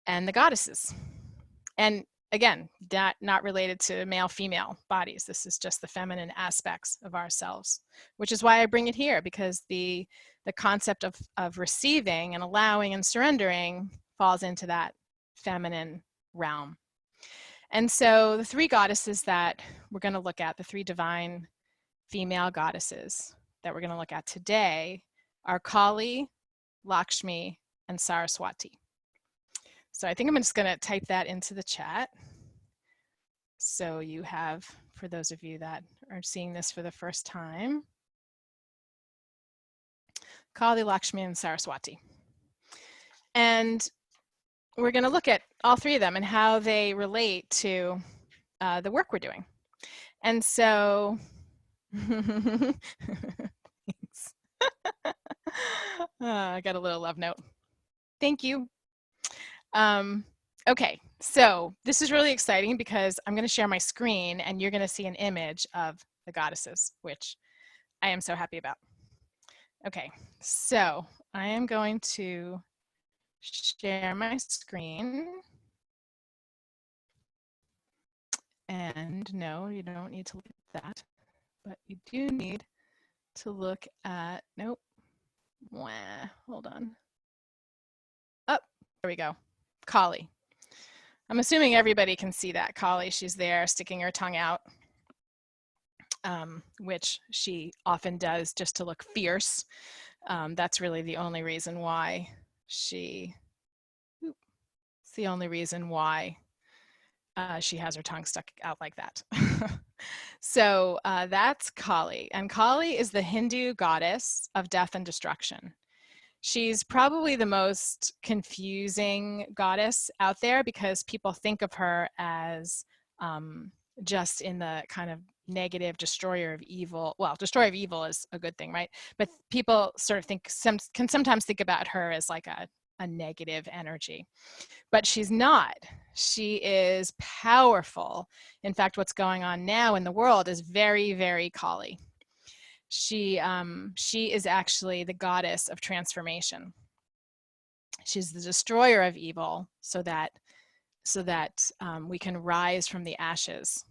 Speaker 1: the goddesses. And again, not related to male-female bodies. This is just the feminine aspects of ourselves, which is why I bring it here, because the concept of receiving and allowing and surrendering falls into that feminine realm. And so the 3 goddesses that we're going to look at, the 3 divine female goddesses that we're going to look at today are Kali, Lakshmi, and Saraswati. So I think I'm just going to type that into the chat. So you have, for those of you that are seeing this for the first time, Kali, Lakshmi, and Saraswati. And we're going to look at all 3 of them and how they relate to the work we're doing. And so, thanks. I got a little love note. Thank you. Okay, so this is really exciting because I'm going to share my screen and you're going to see an image of the goddesses, which I am so happy about. Okay, so I am going to share my screen. And no, you don't need to look at that, but you do need to look at, nope, hold on. Oh, there we go, Kali. I'm assuming everybody can see that. Kali, she's there sticking her tongue out, which she often does just to look fierce. That's really the only reason why she has her tongue stuck out like that. So that's Kali. And Kali is the Hindu goddess of death and destruction. She's probably the most confusing goddess out there because people think of her as just in the kind of negative destroyer of evil. Well, destroyer of evil is a good thing, right? But people sort of can sometimes think about her as like a negative energy. But she's not. She is powerful. In fact, what's going on now in the world is very, very Kali. She is actually the goddess of transformation. She's the destroyer of evil so that we can rise from the ashes.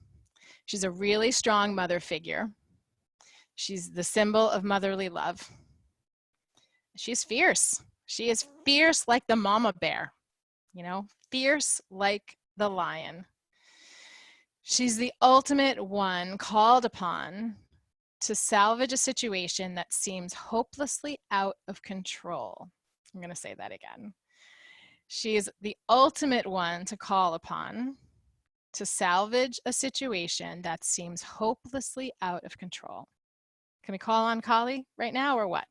Speaker 1: She's a really strong mother figure. She's the symbol of motherly love. She's fierce. She is fierce like the mama bear, you know, fierce like the lion. She's the ultimate one called upon to salvage a situation that seems hopelessly out of control. I'm going to say that again. She is the ultimate one to call upon to salvage a situation that seems hopelessly out of control. Can we call on Kali right now or what?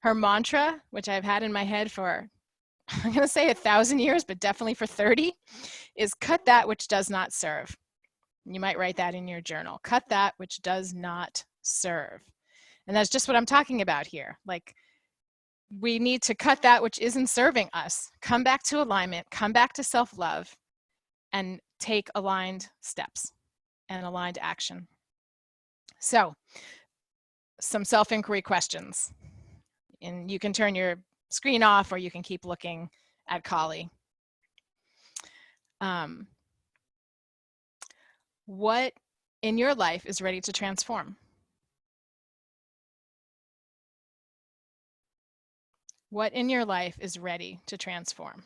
Speaker 1: Her mantra, which I've had in my head for, I'm going to say 1,000 years, but definitely for 30, is cut that which does not serve. You might write that in your journal. Cut that which does not serve. And that's just what I'm talking about here. Like, we need to cut that which isn't serving us, come back to alignment, come back to self-love, and take aligned steps and aligned action. So, some self-inquiry questions. And you can turn your screen off or you can keep looking at Kali. What in your life is ready to transform? What in your life is ready to transform?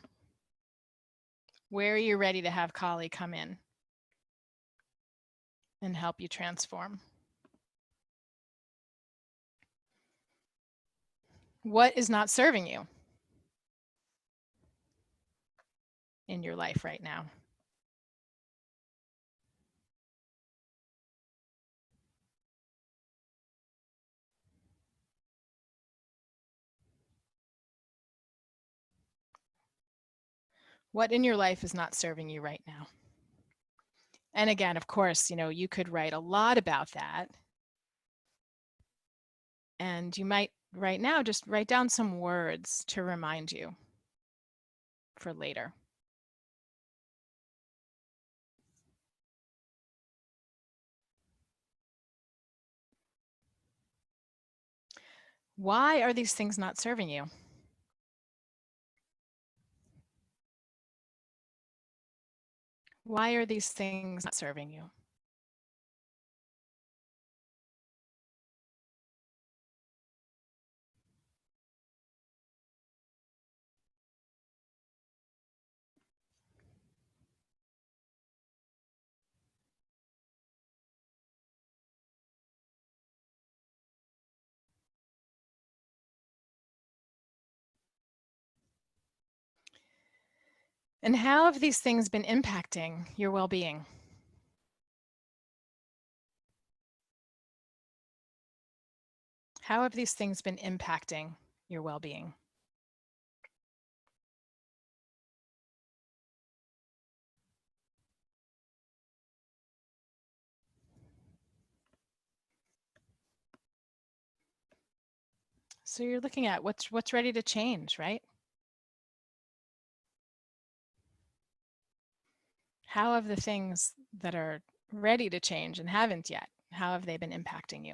Speaker 1: Where are you ready to have Kali come in? and help you transform? What is not serving you in your life right now? What in your life is not serving you right now? And again, of course, you know, you could write a lot about that. And you might right now just write down some words to remind you for later. Why are these things not serving you? Why are these things not serving you? And how have these things been impacting your well-being? How have these things been impacting your well-being? So you're looking at what's ready to change, right? How have the things that are ready to change and haven't yet, how have they been impacting you?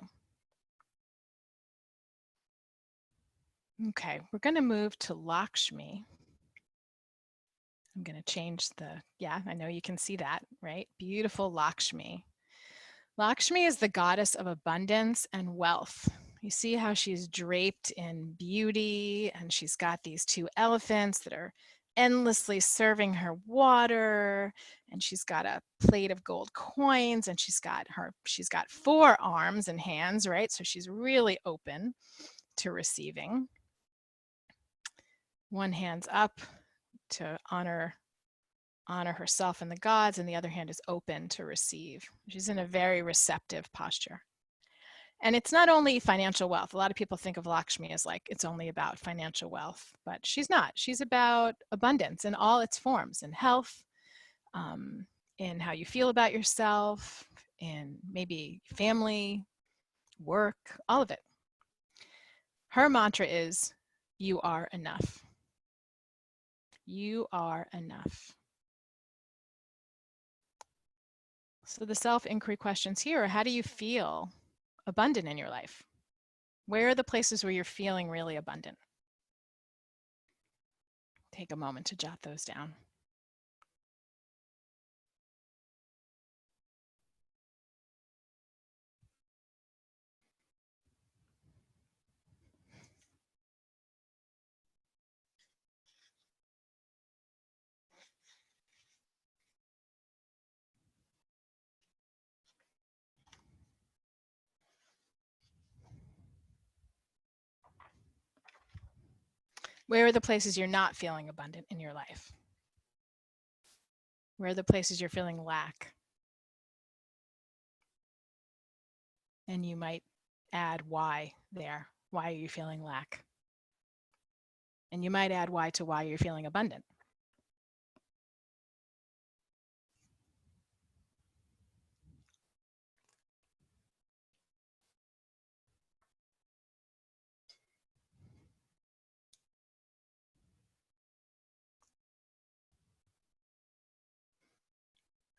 Speaker 1: Okay, we're going to move to Lakshmi. I'm going to change the, yeah, I know you can see that, right? Beautiful Lakshmi. Lakshmi is the goddess of abundance and wealth. You see how she's draped in beauty, and she's got these two elephants that are endlessly serving her water, and she's got a plate of gold coins, and she's got 4 arms and hands, right? So she's really open to receiving. One hand's up to honor herself and the gods, and the other hand is open to receive. She's in a very receptive posture. And it's not only financial wealth. A lot of people think of Lakshmi as like it's only about financial wealth, but she's not. She's about abundance in all its forms, in health, in how you feel about yourself, in maybe family, work, all of it. Her mantra is, you are enough. You are enough. So the self-inquiry questions here are, how do you feel abundant in your life? Where are the places where you're feeling really abundant? Take a moment to jot those down. Where are the places you're not feeling abundant in your life? Where are the places you're feeling lack? And you might add why there. Why are you feeling lack? And you might add why to why you're feeling abundant.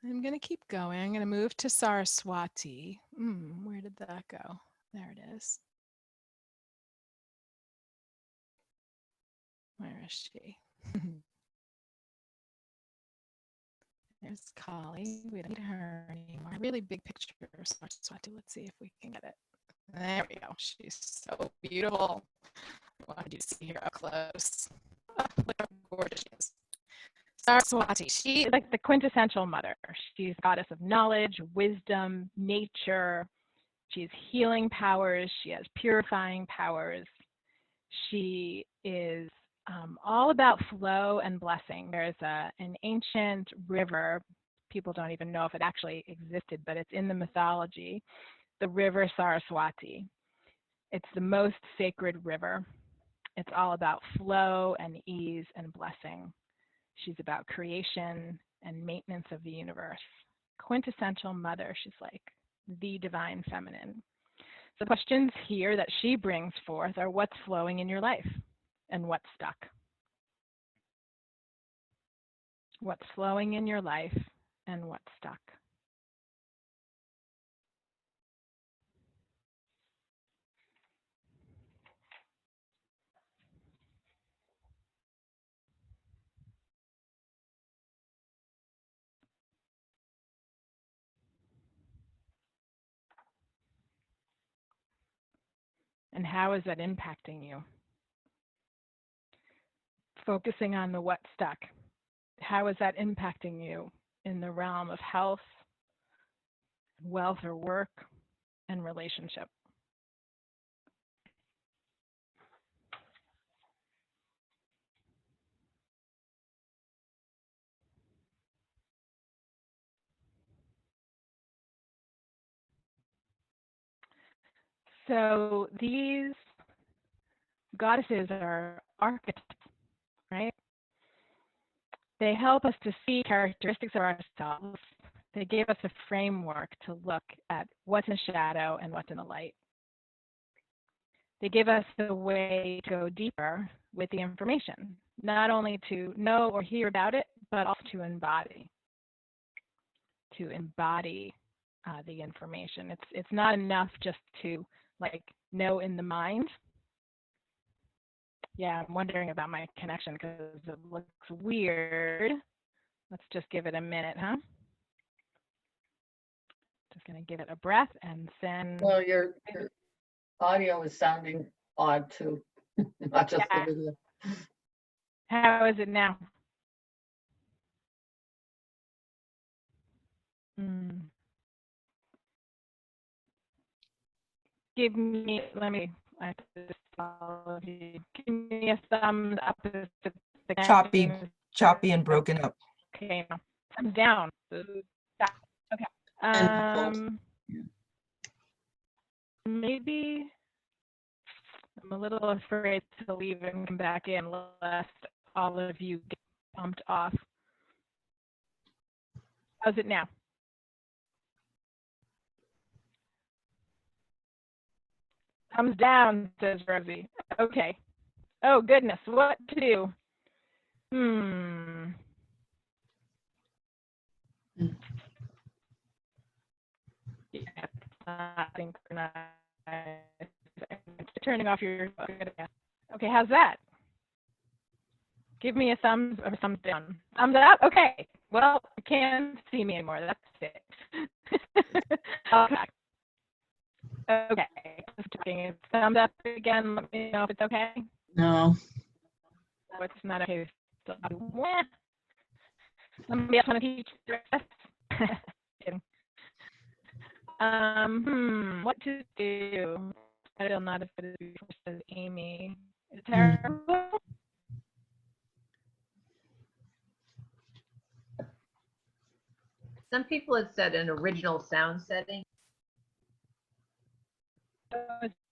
Speaker 1: I'm going to keep going. I'm going to move to Saraswati. Where did that go? There it is. Where is she? There's Kali. We don't need her anymore. Really big picture of Saraswati. Let's see if we can get it. There we go. She's so beautiful. I wanted you to see her up close. Oh, look how gorgeous she is.
Speaker 7: Saraswati, she is like the quintessential mother. She's goddess of knowledge, wisdom, nature. She has healing powers. She has purifying powers. She is all about flow and blessing. There's an ancient river. People don't even know if it actually existed, but it's in the mythology, the river Saraswati. It's the most sacred river. It's all about flow and ease and blessing. She's about creation and maintenance of the universe. Quintessential mother, she's like the divine feminine. So the questions here that she brings forth are what's flowing in your life and what's stuck. What's flowing in your life and what's stuck. And how is that impacting you? Focusing on the what stuck. How is that impacting you in the realm of health, wealth or work, and relationship? So these goddesses are archetypes, right? They help us to see characteristics of ourselves. They gave us a framework to look at what's in shadow and what's in the light. They give us a way to go deeper with the information, not only to know or hear about it, but also to embody. The information. It's not enough just to like know in the mind. Yeah, I'm wondering about my connection because it looks weird. Let's just give it a minute, huh? Just gonna give it a breath and send.
Speaker 8: Well, your audio is sounding odd too, not just the video.
Speaker 7: How is it now? Give me, I have to just follow you. Give me a thumbs up. If it's the
Speaker 5: Choppy and broken up.
Speaker 7: Okay, now thumbs down. Okay. Maybe I'm a little afraid to leave and come back in lest all of you get bumped off. How's it now? Thumbs down, says Rosie. Okay. Oh, goodness. What to do? Yeah, it's not synchronized. Turning off your. Okay, how's that? Give me a thumbs or thumbs down. Thumbs up? Okay. Well, you can't see me anymore. That's it. Okay. Thumbs up again. Let me know if it's okay.
Speaker 8: No.
Speaker 7: Oh, it's not okay. Somebody else want to teach the rest? Kidding. What to do? I feel not as good as before, says Amy. It's terrible.
Speaker 9: Some people have said an original sound setting.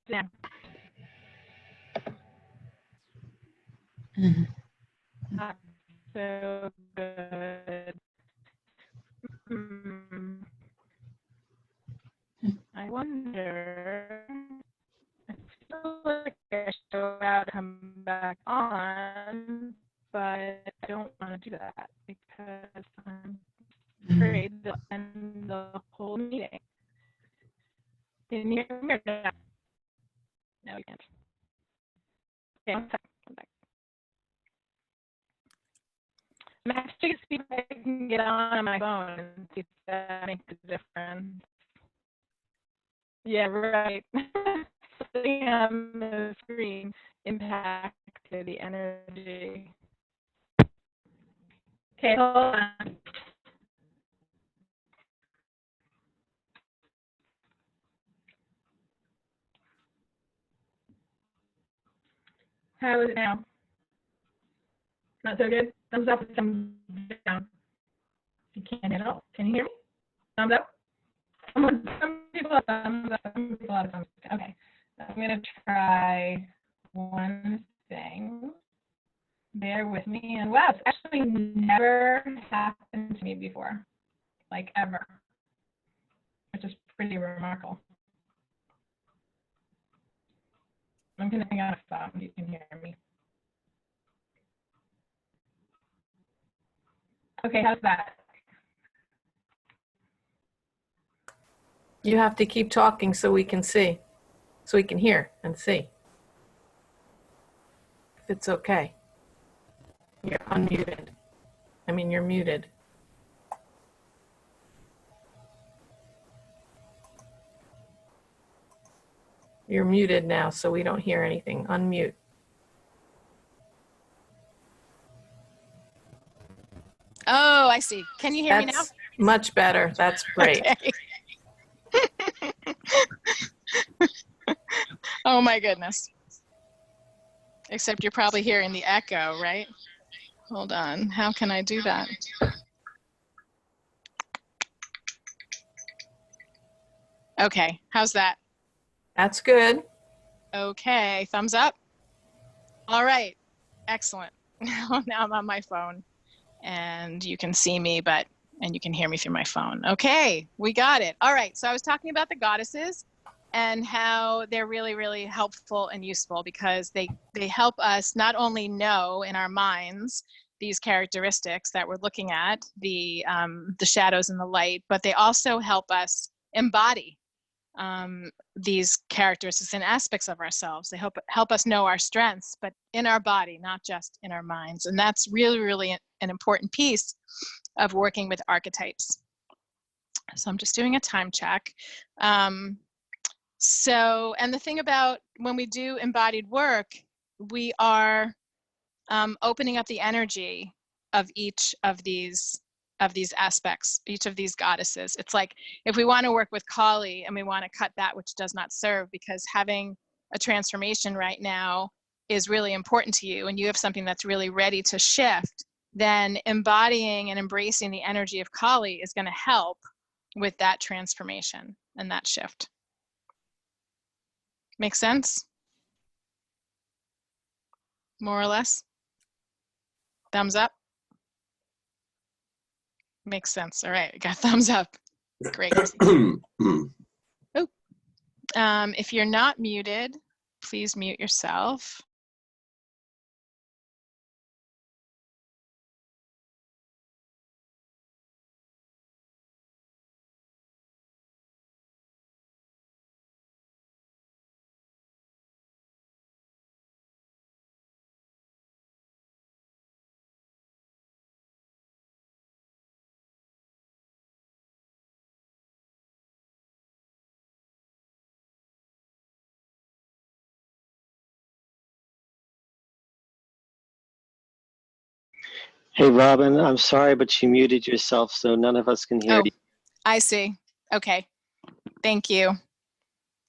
Speaker 7: Yeah. Not so good. I wonder. I feel like I should out come back on, but I don't want to do that because I'm afraid they'll end the whole meeting. Can you hear me or no? No, you can't. Okay, one second. Come back. I'm actually going to see if I can get on my phone and see if that makes a difference. Yeah, right. Sitting on the screen impacted the energy. Okay, hold on. How is it now? Not so good? Thumbs up, thumbs down. You can't at all. Can you hear me? Thumbs up? Some people have thumbs up, some people have thumbs down. Okay, I'm gonna try one thing. Bear with me. And wow, it's actually never happened to me before, like ever, which is pretty remarkable. I'm gonna hang out a phone, you can hear me. Okay, how's that?
Speaker 10: You have to keep talking so we can see, so we can hear and see. If it's okay. You're unmuted. I mean, you're muted. You're muted now, so we don't hear anything. Unmute.
Speaker 11: Oh, I see. Can you hear me now?
Speaker 10: That's much better. That's great.
Speaker 11: Okay. Oh my goodness. Except you're probably hearing the echo, right? Hold on. How can I do that? Okay. How's that?
Speaker 10: That's good.
Speaker 11: Okay. Thumbs up. All right. Excellent. Now I'm on my phone and you can see me, and you can hear me through my phone. Okay. We got it. All right. So I was talking about the goddesses and how they're really, really helpful and useful because they help us not only know in our minds these characteristics that we're looking at, the shadows and the light, but they also help us embody these characteristics and aspects of ourselves. They help us know our strengths, but in our body, not just in our minds. And that's really, really an important piece of working with archetypes. So I'm just doing a time check. So, and the thing about when we do embodied work, we are opening up the energy of each of these aspects, each of these goddesses. It's like if we want to work with Kali and we want to cut that which does not serve, because having a transformation right now is really important to you and you have something that's really ready to shift, then embodying and embracing the energy of Kali is going to help with that transformation and that shift. Make sense? More or less? Thumbs up? Makes sense. All right, I got thumbs up. Great. Oh. If you're not muted, please mute yourself.
Speaker 12: Hey, Robin, I'm sorry, but you muted yourself, so none of us can hear
Speaker 11: Oh,
Speaker 12: you.
Speaker 11: I see. Okay. Thank you.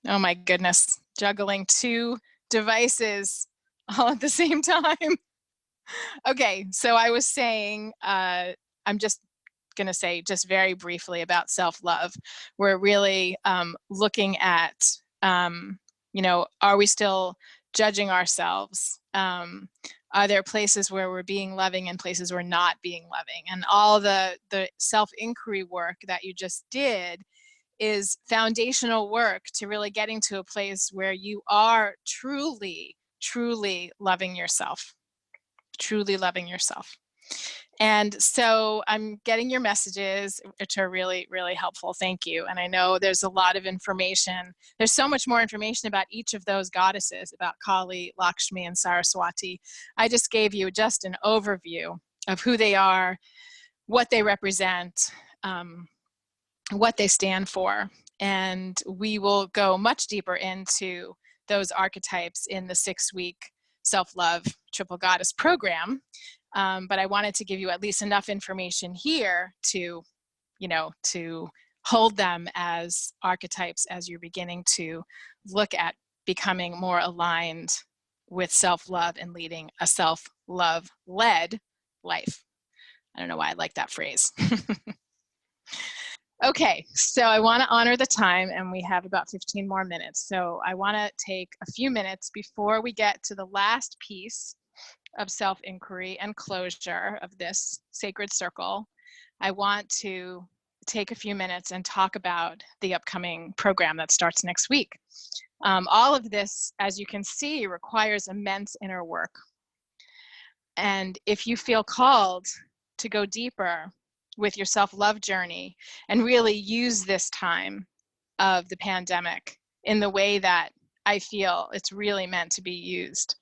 Speaker 11: Oh my goodness. Juggling two devices all at the same time. Okay, so I was saying, I'm just going to say just very briefly about self-love. We're really looking at, you know, are we still judging ourselves? Are there places where we're being loving and places we're not being loving? And all the self-inquiry work that you just did is foundational work to really getting to a place where you are truly, truly loving yourself. Truly loving yourself. And so I'm getting your messages, which are really, really helpful. Thank you. And I know there's a lot of information. There's so much more information about each of those goddesses, about Kali, Lakshmi, and Saraswati. I just gave you just an overview of who they are, what they represent, what they stand for. And we will go much deeper into those archetypes in the 6-week self-love triple goddess program. But I wanted to give you at least enough information here to, to hold them as archetypes as you're beginning to look at becoming more aligned with self-love and leading a self-love-led life. I don't know why I like that phrase. Okay, so I want to honor the time, and we have about 15 more minutes. So I want to take a few minutes before we get to the last piece of self-inquiry and closure of this sacred circle. I want to take a few minutes and talk about the upcoming program that starts next week. All of this, as you can see, requires immense inner work. And if you feel called to go deeper with your self-love journey and really use this time of the pandemic in the way that I feel it's really meant to be used,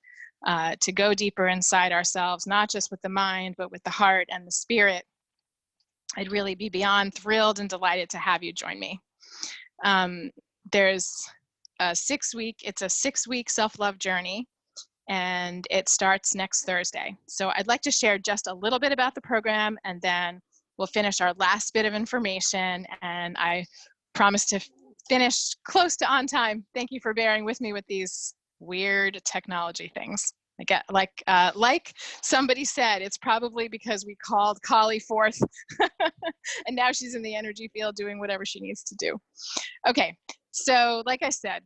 Speaker 11: to go deeper inside ourselves, not just with the mind, but with the heart and the spirit, I'd really be beyond thrilled and delighted to have you join me. There's a 6-week self-love journey, and it starts next Thursday. So I'd like to share just a little bit about the program, and then we'll finish our last bit of information, and I promise to finish close to on time. Thank you for bearing with me with these weird technology things. Like somebody said, it's probably because we called Kali forth and now she's in the energy field doing whatever she needs to do. Okay, so like I said,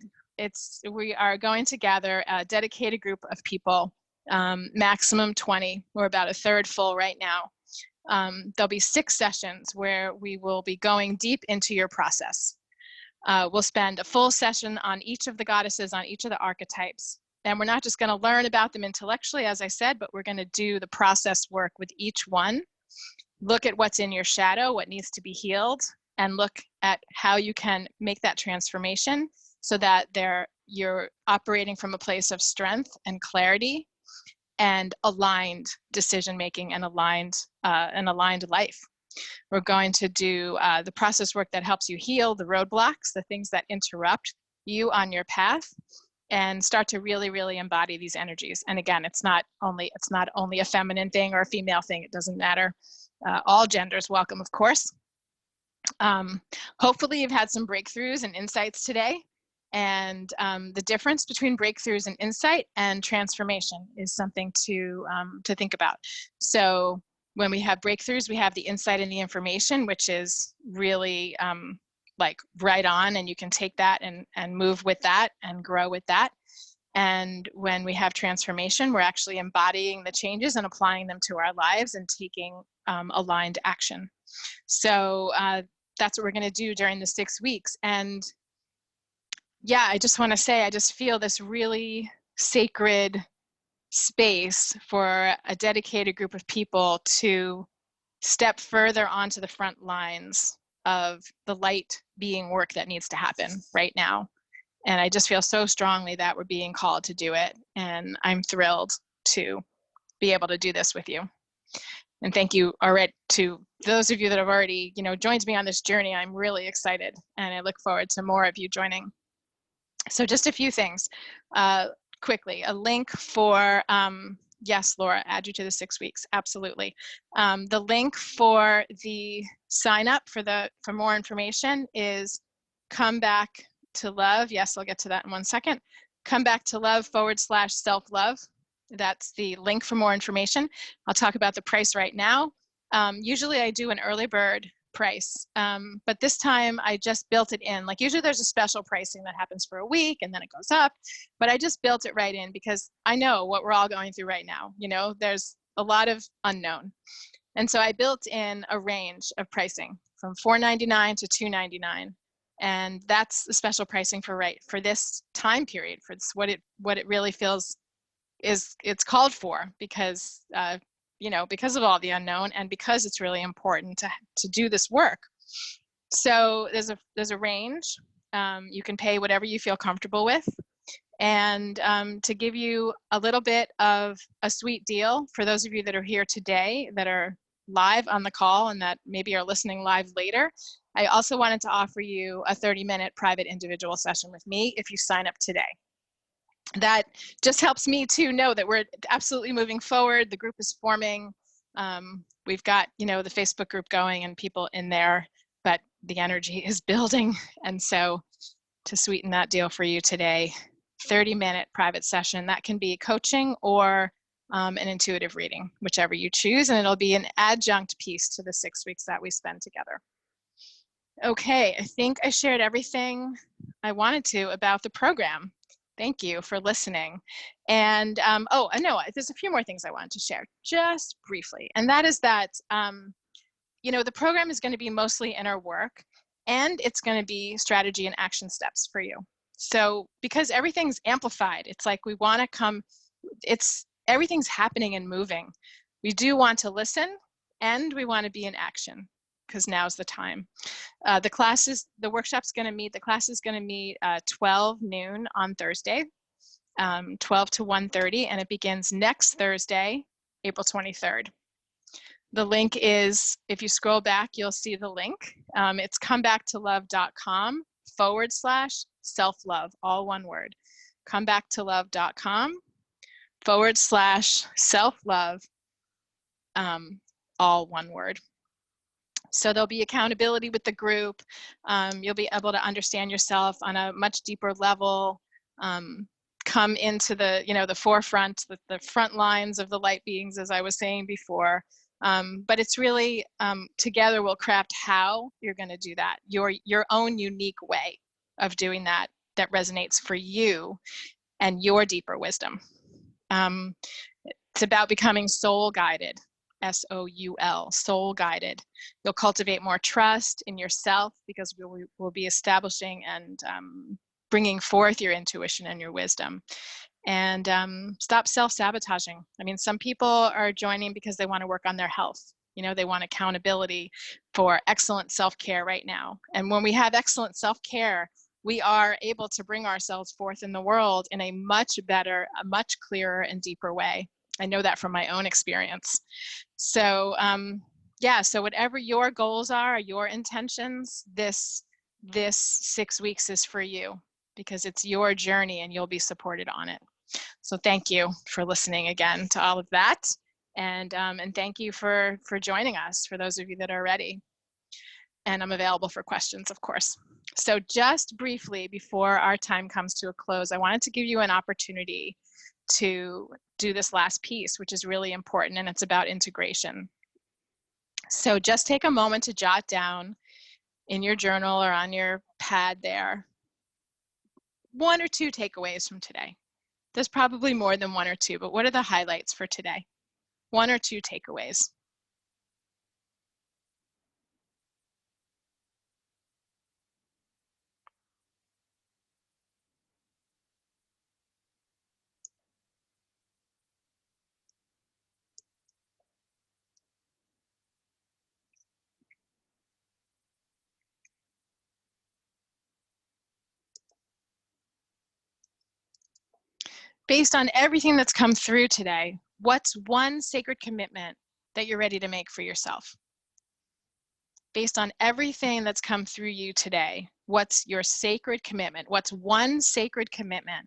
Speaker 11: we are going to gather a dedicated group of people, maximum 20. We're about a third full right now. There'll be 6 sessions where we will be going deep into your process. We'll spend a full session on each of the goddesses, on each of the archetypes. And we're not just going to learn about them intellectually, as I said, but we're going to do the process work with each one. Look at what's in your shadow, what needs to be healed, and look at how you can make that transformation so that you're operating from a place of strength and clarity and aligned decision-making and aligned life. We're going to do the process work that helps you heal the roadblocks, the things that interrupt you on your path, and start to really, really embody these energies. And again, it's not only a feminine thing or a female thing. It doesn't matter. All genders welcome, of course. Hopefully you've had some breakthroughs and insights today. And the difference between breakthroughs and insight and transformation is something to think about. So when we have breakthroughs, we have the insight and the information, which is really like right on, and you can take that and move with that and grow with that. And when we have transformation, we're actually embodying the changes and applying them to our lives and taking aligned action. So that's what we're going to do during the 6 weeks. And yeah, I just want to say, I just feel this really sacred space for a dedicated group of people to step further onto the front lines of the light being work that needs to happen right now. And I just feel so strongly that we're being called to do it. And I'm thrilled to be able to do this with you. And thank you already to those of you that have already, joined me on this journey. I'm really excited, and I look forward to more of you joining. So just a few things quickly. A link for, yes, Laura, add you to the 6 weeks. Absolutely. The link for the sign up for more information is Come Back to Love. Yes, I'll get to that in 1 second. Come Back to Love /self-love. That's the link for more information. I'll talk about the price right now. Usually I do an early bird price, but this time I just built it in. Like usually there's a special pricing that happens for a week and then it goes up, but I just built it right in because I know what we're all going through right now. There's a lot of unknown. And so I built in a range of pricing from $4.99 to $2.99. And that's the special pricing for this time period, for this, what it really feels it's called for, because because of all the unknown and because it's really important to do this work. So there's a range. You can pay whatever you feel comfortable with. And to give you a little bit of a sweet deal for those of you that are here today that are live on the call and that maybe are listening live later, I also wanted to offer you a 30-minute private individual session with me if you sign up today. that just helps me to know that we're absolutely moving forward. The group is forming. We've got, the Facebook group going and people in there, but the energy is building. And so to sweeten that deal for you today, 30-minute private session, that can be coaching or an intuitive reading, whichever you choose, and it'll be an adjunct piece to the 6 weeks that we spend together. Okay, I think I shared everything I wanted to about the program. Thank you for listening. And no, there's a few more things I wanted to share just briefly. And that is that, the program is going to be mostly inner work, and it's going to be strategy and action steps for you. So because everything's amplified, it's like we want to everything's happening and moving. We do want to listen, and we want to be in action, because now's the time. The class is going to meet 12 noon on Thursday, 12 to 1:30, and it begins next Thursday, April 23rd. The link is, if you scroll back, you'll see the link. It's comebacktolove.com/self-love, all one word. comebacktolove.com/self-love, all one word. So there'll be accountability with the group. You'll be able to understand yourself on a much deeper level. Come into the forefront, the front lines of the light beings, as I was saying before. But it's really, together we'll craft how you're going to do that, your own unique way of doing that resonates for you and your deeper wisdom. It's about becoming soul guided, SOUL, soul guided. You'll cultivate more trust in yourself, because we'll be establishing and bringing forth your intuition and your wisdom. And stop self-sabotaging. I mean, some people are joining because they want to work on their health. They want accountability for excellent self-care right now. And when we have excellent self-care, we are able to bring ourselves forth in the world in a much better, a much clearer and deeper way. I know that from my own experience. So so whatever your goals are, your intentions, this 6 weeks is for you, because it's your journey and you'll be supported on it. So thank you for listening again to all of that. And thank you for joining us, for those of you that are ready. And I'm available for questions, of course. So just briefly, before our time comes to a close, I wanted to give you an opportunity to do this last piece, which is really important, and it's about integration. So just take a moment to jot down in your journal or on your pad there 1 or 2 takeaways from today. There's probably more than 1 or 2, but what are the highlights for today? 1 or 2 takeaways. Based on everything that's come through today, what's one sacred commitment that you're ready to make for yourself? Based on everything that's come through you today, what's your sacred commitment? What's one sacred commitment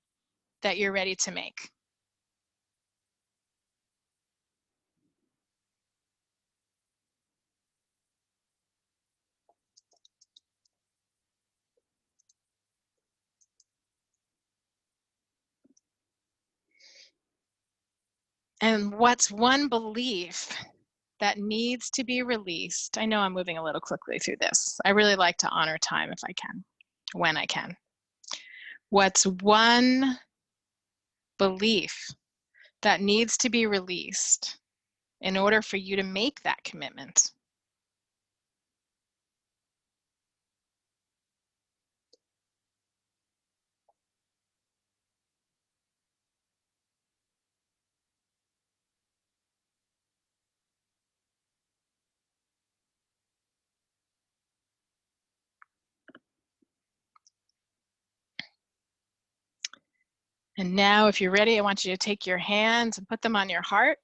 Speaker 11: that you're ready to make? And what's one belief that needs to be released? I know I'm moving a little quickly through this. I really like to honor time if I can, when I can. What's one belief that needs to be released in order for you to make that commitment? And now, if you're ready, I want you to take your hands and put them on your heart.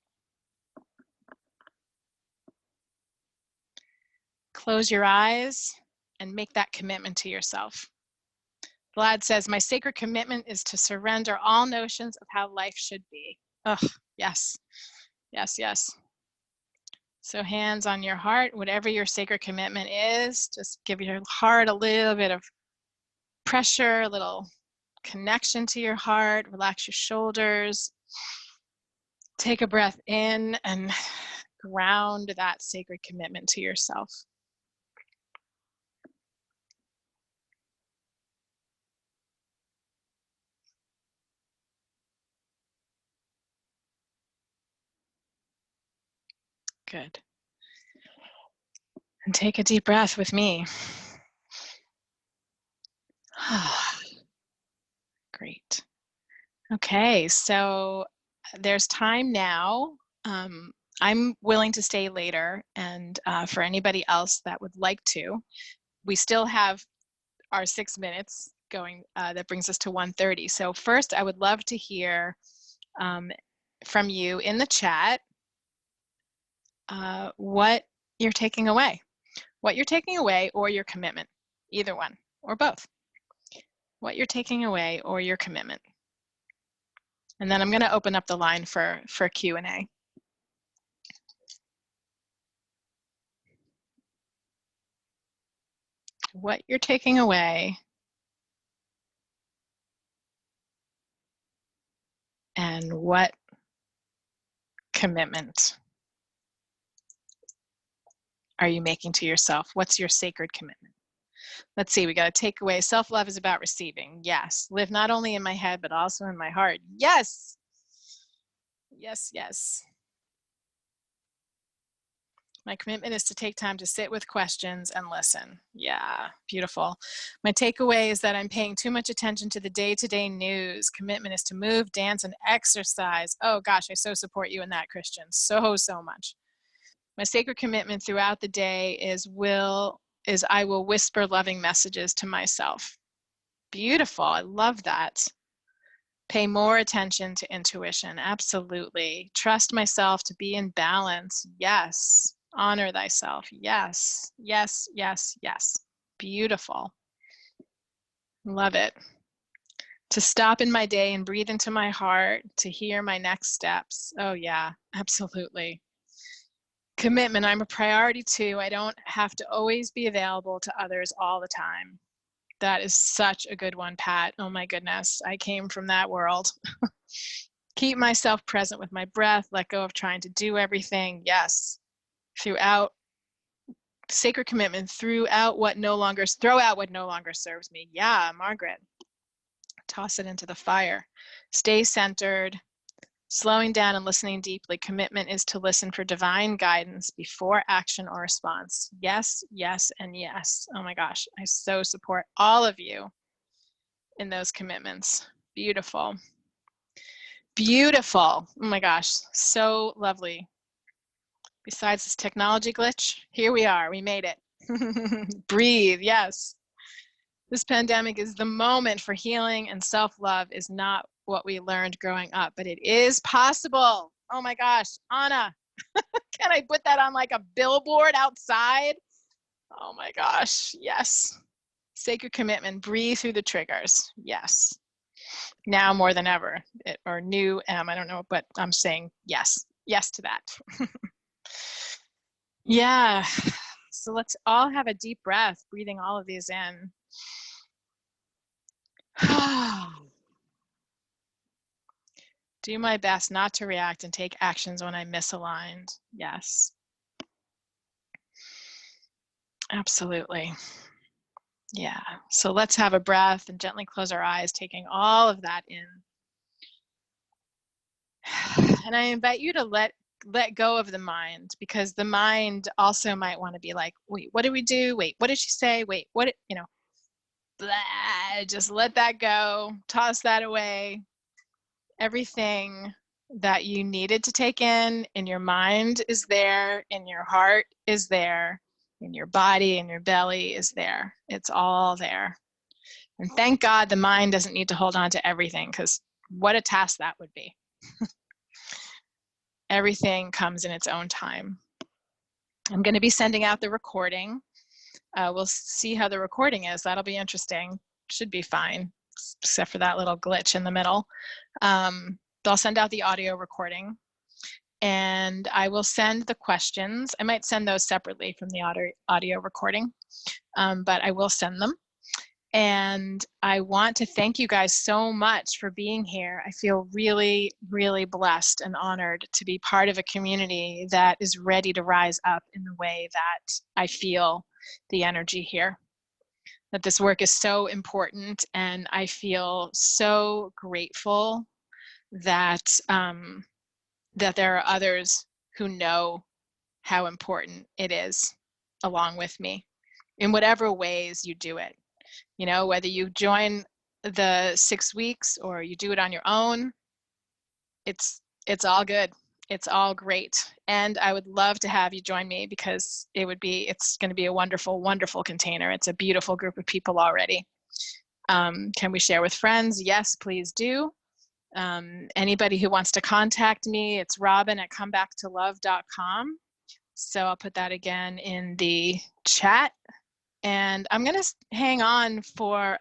Speaker 11: Close your eyes and make that commitment to yourself. Vlad says, my sacred commitment is to surrender all notions of how life should be. Oh, yes, yes, yes. So hands on your heart, whatever your sacred commitment is, just give your heart a little bit of pressure, a little connection to your heart, relax your shoulders. Take a breath in and ground that sacred commitment to yourself. Good. And take a deep breath with me. Great. Okay, so there's time now. I'm willing to stay later, and for anybody else that would like to, we still have our 6 minutes going. That brings us to 1:30. So first, I would love to hear from you in the chat what you're taking away. What you're taking away or your commitment, either one or both. What you're taking away or your commitment. And then I'm going to open up the line for Q&A. What you're taking away and what commitment are you making to yourself? What's your sacred commitment? Let's see, we got to take away. Self-love is about receiving. Yes. Live not only in my head, but also in my heart. Yes. Yes, yes. My commitment is to take time to sit with questions and listen. Yeah, beautiful. My takeaway is that I'm paying too much attention to the day-to-day news. Commitment is to move, dance, and exercise. Oh gosh, I so support you in that, Christian. So, so much. My sacred commitment throughout the day is I will whisper loving messages to myself. Beautiful, I love that. Pay more attention to intuition, absolutely. Trust myself to be in balance, yes. Honor thyself, yes, yes, yes, yes. Beautiful. Love it. To stop in my day and breathe into my heart, to hear my next steps. Oh yeah, absolutely. Commitment, I'm a priority too. I don't have to always be available to others all the time. That is such a good one, Pat. Oh my goodness, I came from that world. Keep myself present with my breath, let go of trying to do everything. Yes. Throughout sacred commitment, throw out what no longer serves me. Yeah, Margaret. Toss it into the fire. Stay centered. Slowing down and listening deeply. Commitment is to listen for divine guidance before action or response. Yes, yes, and yes. Oh my gosh, I so support all of you in those commitments. Beautiful. Beautiful. Oh my gosh, so lovely. Besides this technology glitch, here we are, we made it. Breathe, yes. This pandemic is the moment for healing, and self-love is not what we learned growing up, but it is possible. Oh my gosh, Anna, can I put that on like a billboard outside? Oh my gosh, yes. Sacred commitment, breathe through the triggers, yes. Now more than ever, or new, I don't know, but I'm saying yes, yes to that. Yeah, so let's all have a deep breath, breathing all of these in. Do my best not to react and take actions when I'm misaligned. Yes. Absolutely. Yeah. So let's have a breath and gently close our eyes, taking all of that in. And I invite you to let go of the mind, because the mind also might want to be like, wait, what did we do? Wait, what did she say? Wait, what, blah, just let that go, toss that away. Everything that you needed to take in your mind is there, in your heart is there, in your body, in your belly is there. It's all there. And thank God the mind doesn't need to hold on to everything, because what a task that would be. Everything comes in its own time. I'm going to be sending out the recording. We'll see how the recording is. That'll be interesting. should be fine, except for that little glitch in the middle. I'll send out the audio recording, and I will send the questions. I might send those separately from the audio recording, but I will send them. And I want to thank you guys so much for being here. I feel really, really blessed and honored to be part of a community that is ready to rise up in the way that I feel the energy here. That this work is so important, and I feel so grateful that that there are others who know how important it is along with me in whatever ways you do it. You know, whether you join the 6 weeks or you do it on your own, it's all good. It's all great. And I would love to have you join me, because it's going to be a wonderful, wonderful container. It's a beautiful group of people already. Can we share with friends? Yes, please do. Anybody who wants to contact me, it's robin@comebacktolove.com. So I'll put that again in the chat. And I'm going to hang on for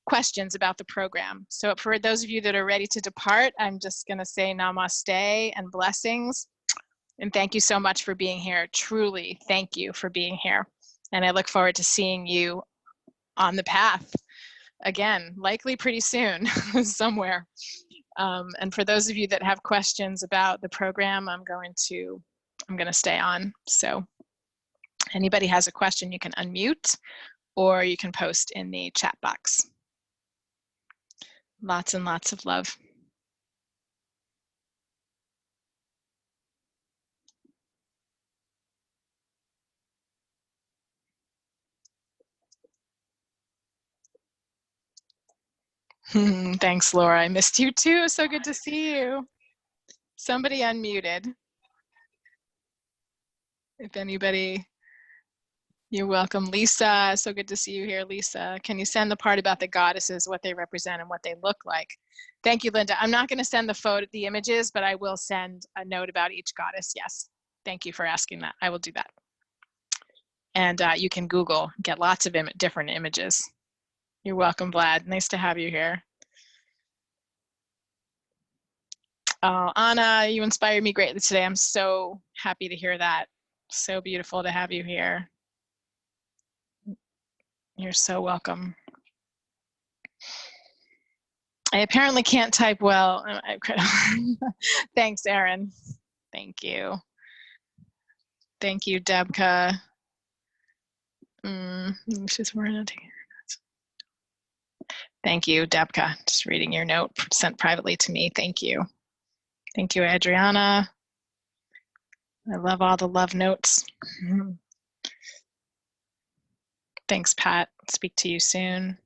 Speaker 11: questions about the program. So for those of you that are ready to depart, I'm just going to say namaste and blessings. And thank you so much for being here. Truly, thank you for being here. And I look forward to seeing you on the path again, likely pretty soon, somewhere. And for those of you that have questions about the program, I'm going to stay on. So anybody has a question, you can unmute, or you can post in the chat box. Lots and lots of love. Thanks, Laura. I missed you too. So good to see you. Somebody unmuted. If anybody, you're welcome. Lisa, so good to see you here, Lisa. Can you send the part about the goddesses, what they represent and what they look like? Thank you, Linda. I'm not going to send the images, but I will send a note about each goddess. Yes. Thank you for asking that. I will do that. And you can Google, get lots of different images. You're welcome, Vlad. Nice to have you here. Oh, Anna, you inspired me greatly today. I'm so happy to hear that. So beautiful to have you here. You're so welcome. I apparently can't type well. Thanks, Erin. Thank you. Thank you, Debka. She's Thank you, Debka. Just reading your note sent privately to me. Thank you. Thank you, Adriana. I love all the love notes. Thanks, Pat. Speak to you soon.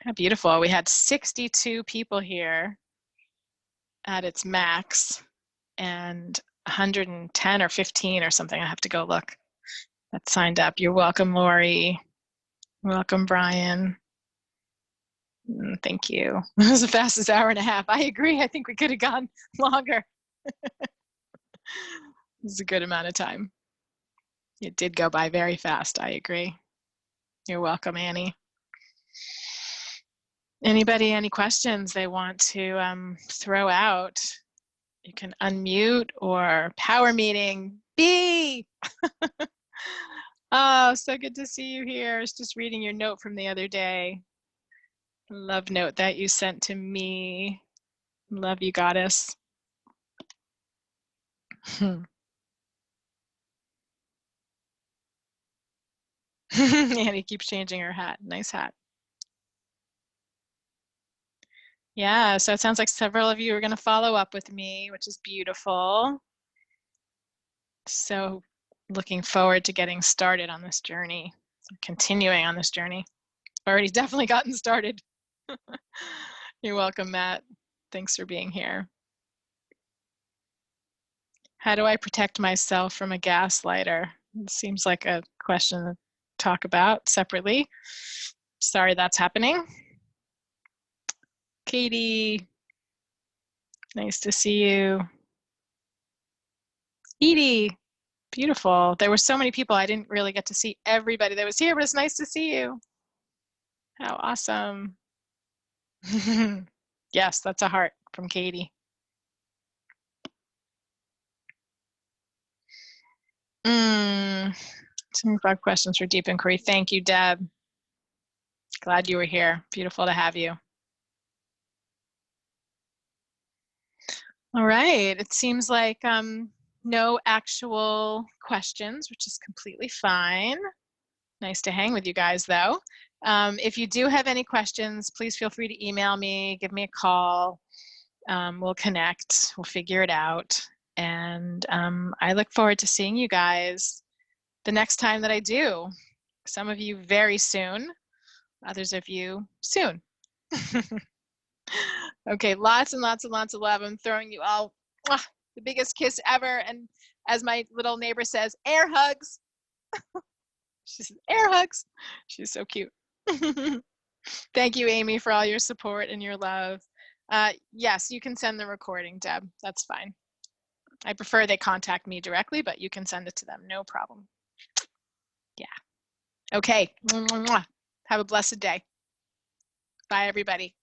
Speaker 11: How beautiful. We had 62 people here at its max, and 110 or 15 or something. I have to go look. That signed up. You're welcome, Lori. Welcome, Brian. Thank you. It was the fastest hour and a half. I agree. I think we could have gone longer. It was a good amount of time. It did go by very fast. I agree. You're welcome, Annie. Anybody, any questions they want to throw out? You can unmute or power meeting. B! Oh, so good to see you here. I was just reading your note from the other day. Love note that you sent to me. Love you, goddess. Annie keeps changing her hat. Nice hat. Yeah, so it sounds like several of you are going to follow up with me, which is beautiful. So looking forward to getting started on this journey, continuing on this journey. Already definitely gotten started. You're welcome, Matt. Thanks for being here. How do I protect myself from a gaslighter? It seems like a question to talk about separately. Sorry that's happening. Katie, nice to see you. Edie, Beautiful. There were so many people. I didn't really get to see everybody that was here, but it's nice to see you. How awesome. Yes, that's a heart from Katie. Some questions for deep inquiry. Thank you, Deb. Glad you were here. Beautiful to have you. All right. It seems like no actual questions, which is completely fine. Nice to hang with you guys, though. If you do have any questions, please feel free to email me, give me a call. We'll connect. We'll figure it out. And I look forward to seeing you guys the next time that I do. Some of you very soon, others of you soon. Okay, lots and lots and lots of love. I'm throwing you all the biggest kiss ever. And as my little neighbor says, air hugs. She says, air hugs. She's so cute. Thank you, Amy, for all your support and your love. Yes, you can send the recording, Deb. That's fine. I prefer they contact me directly, but you can send it to them. No problem. Yeah. Okay. Have a blessed day. Bye, everybody.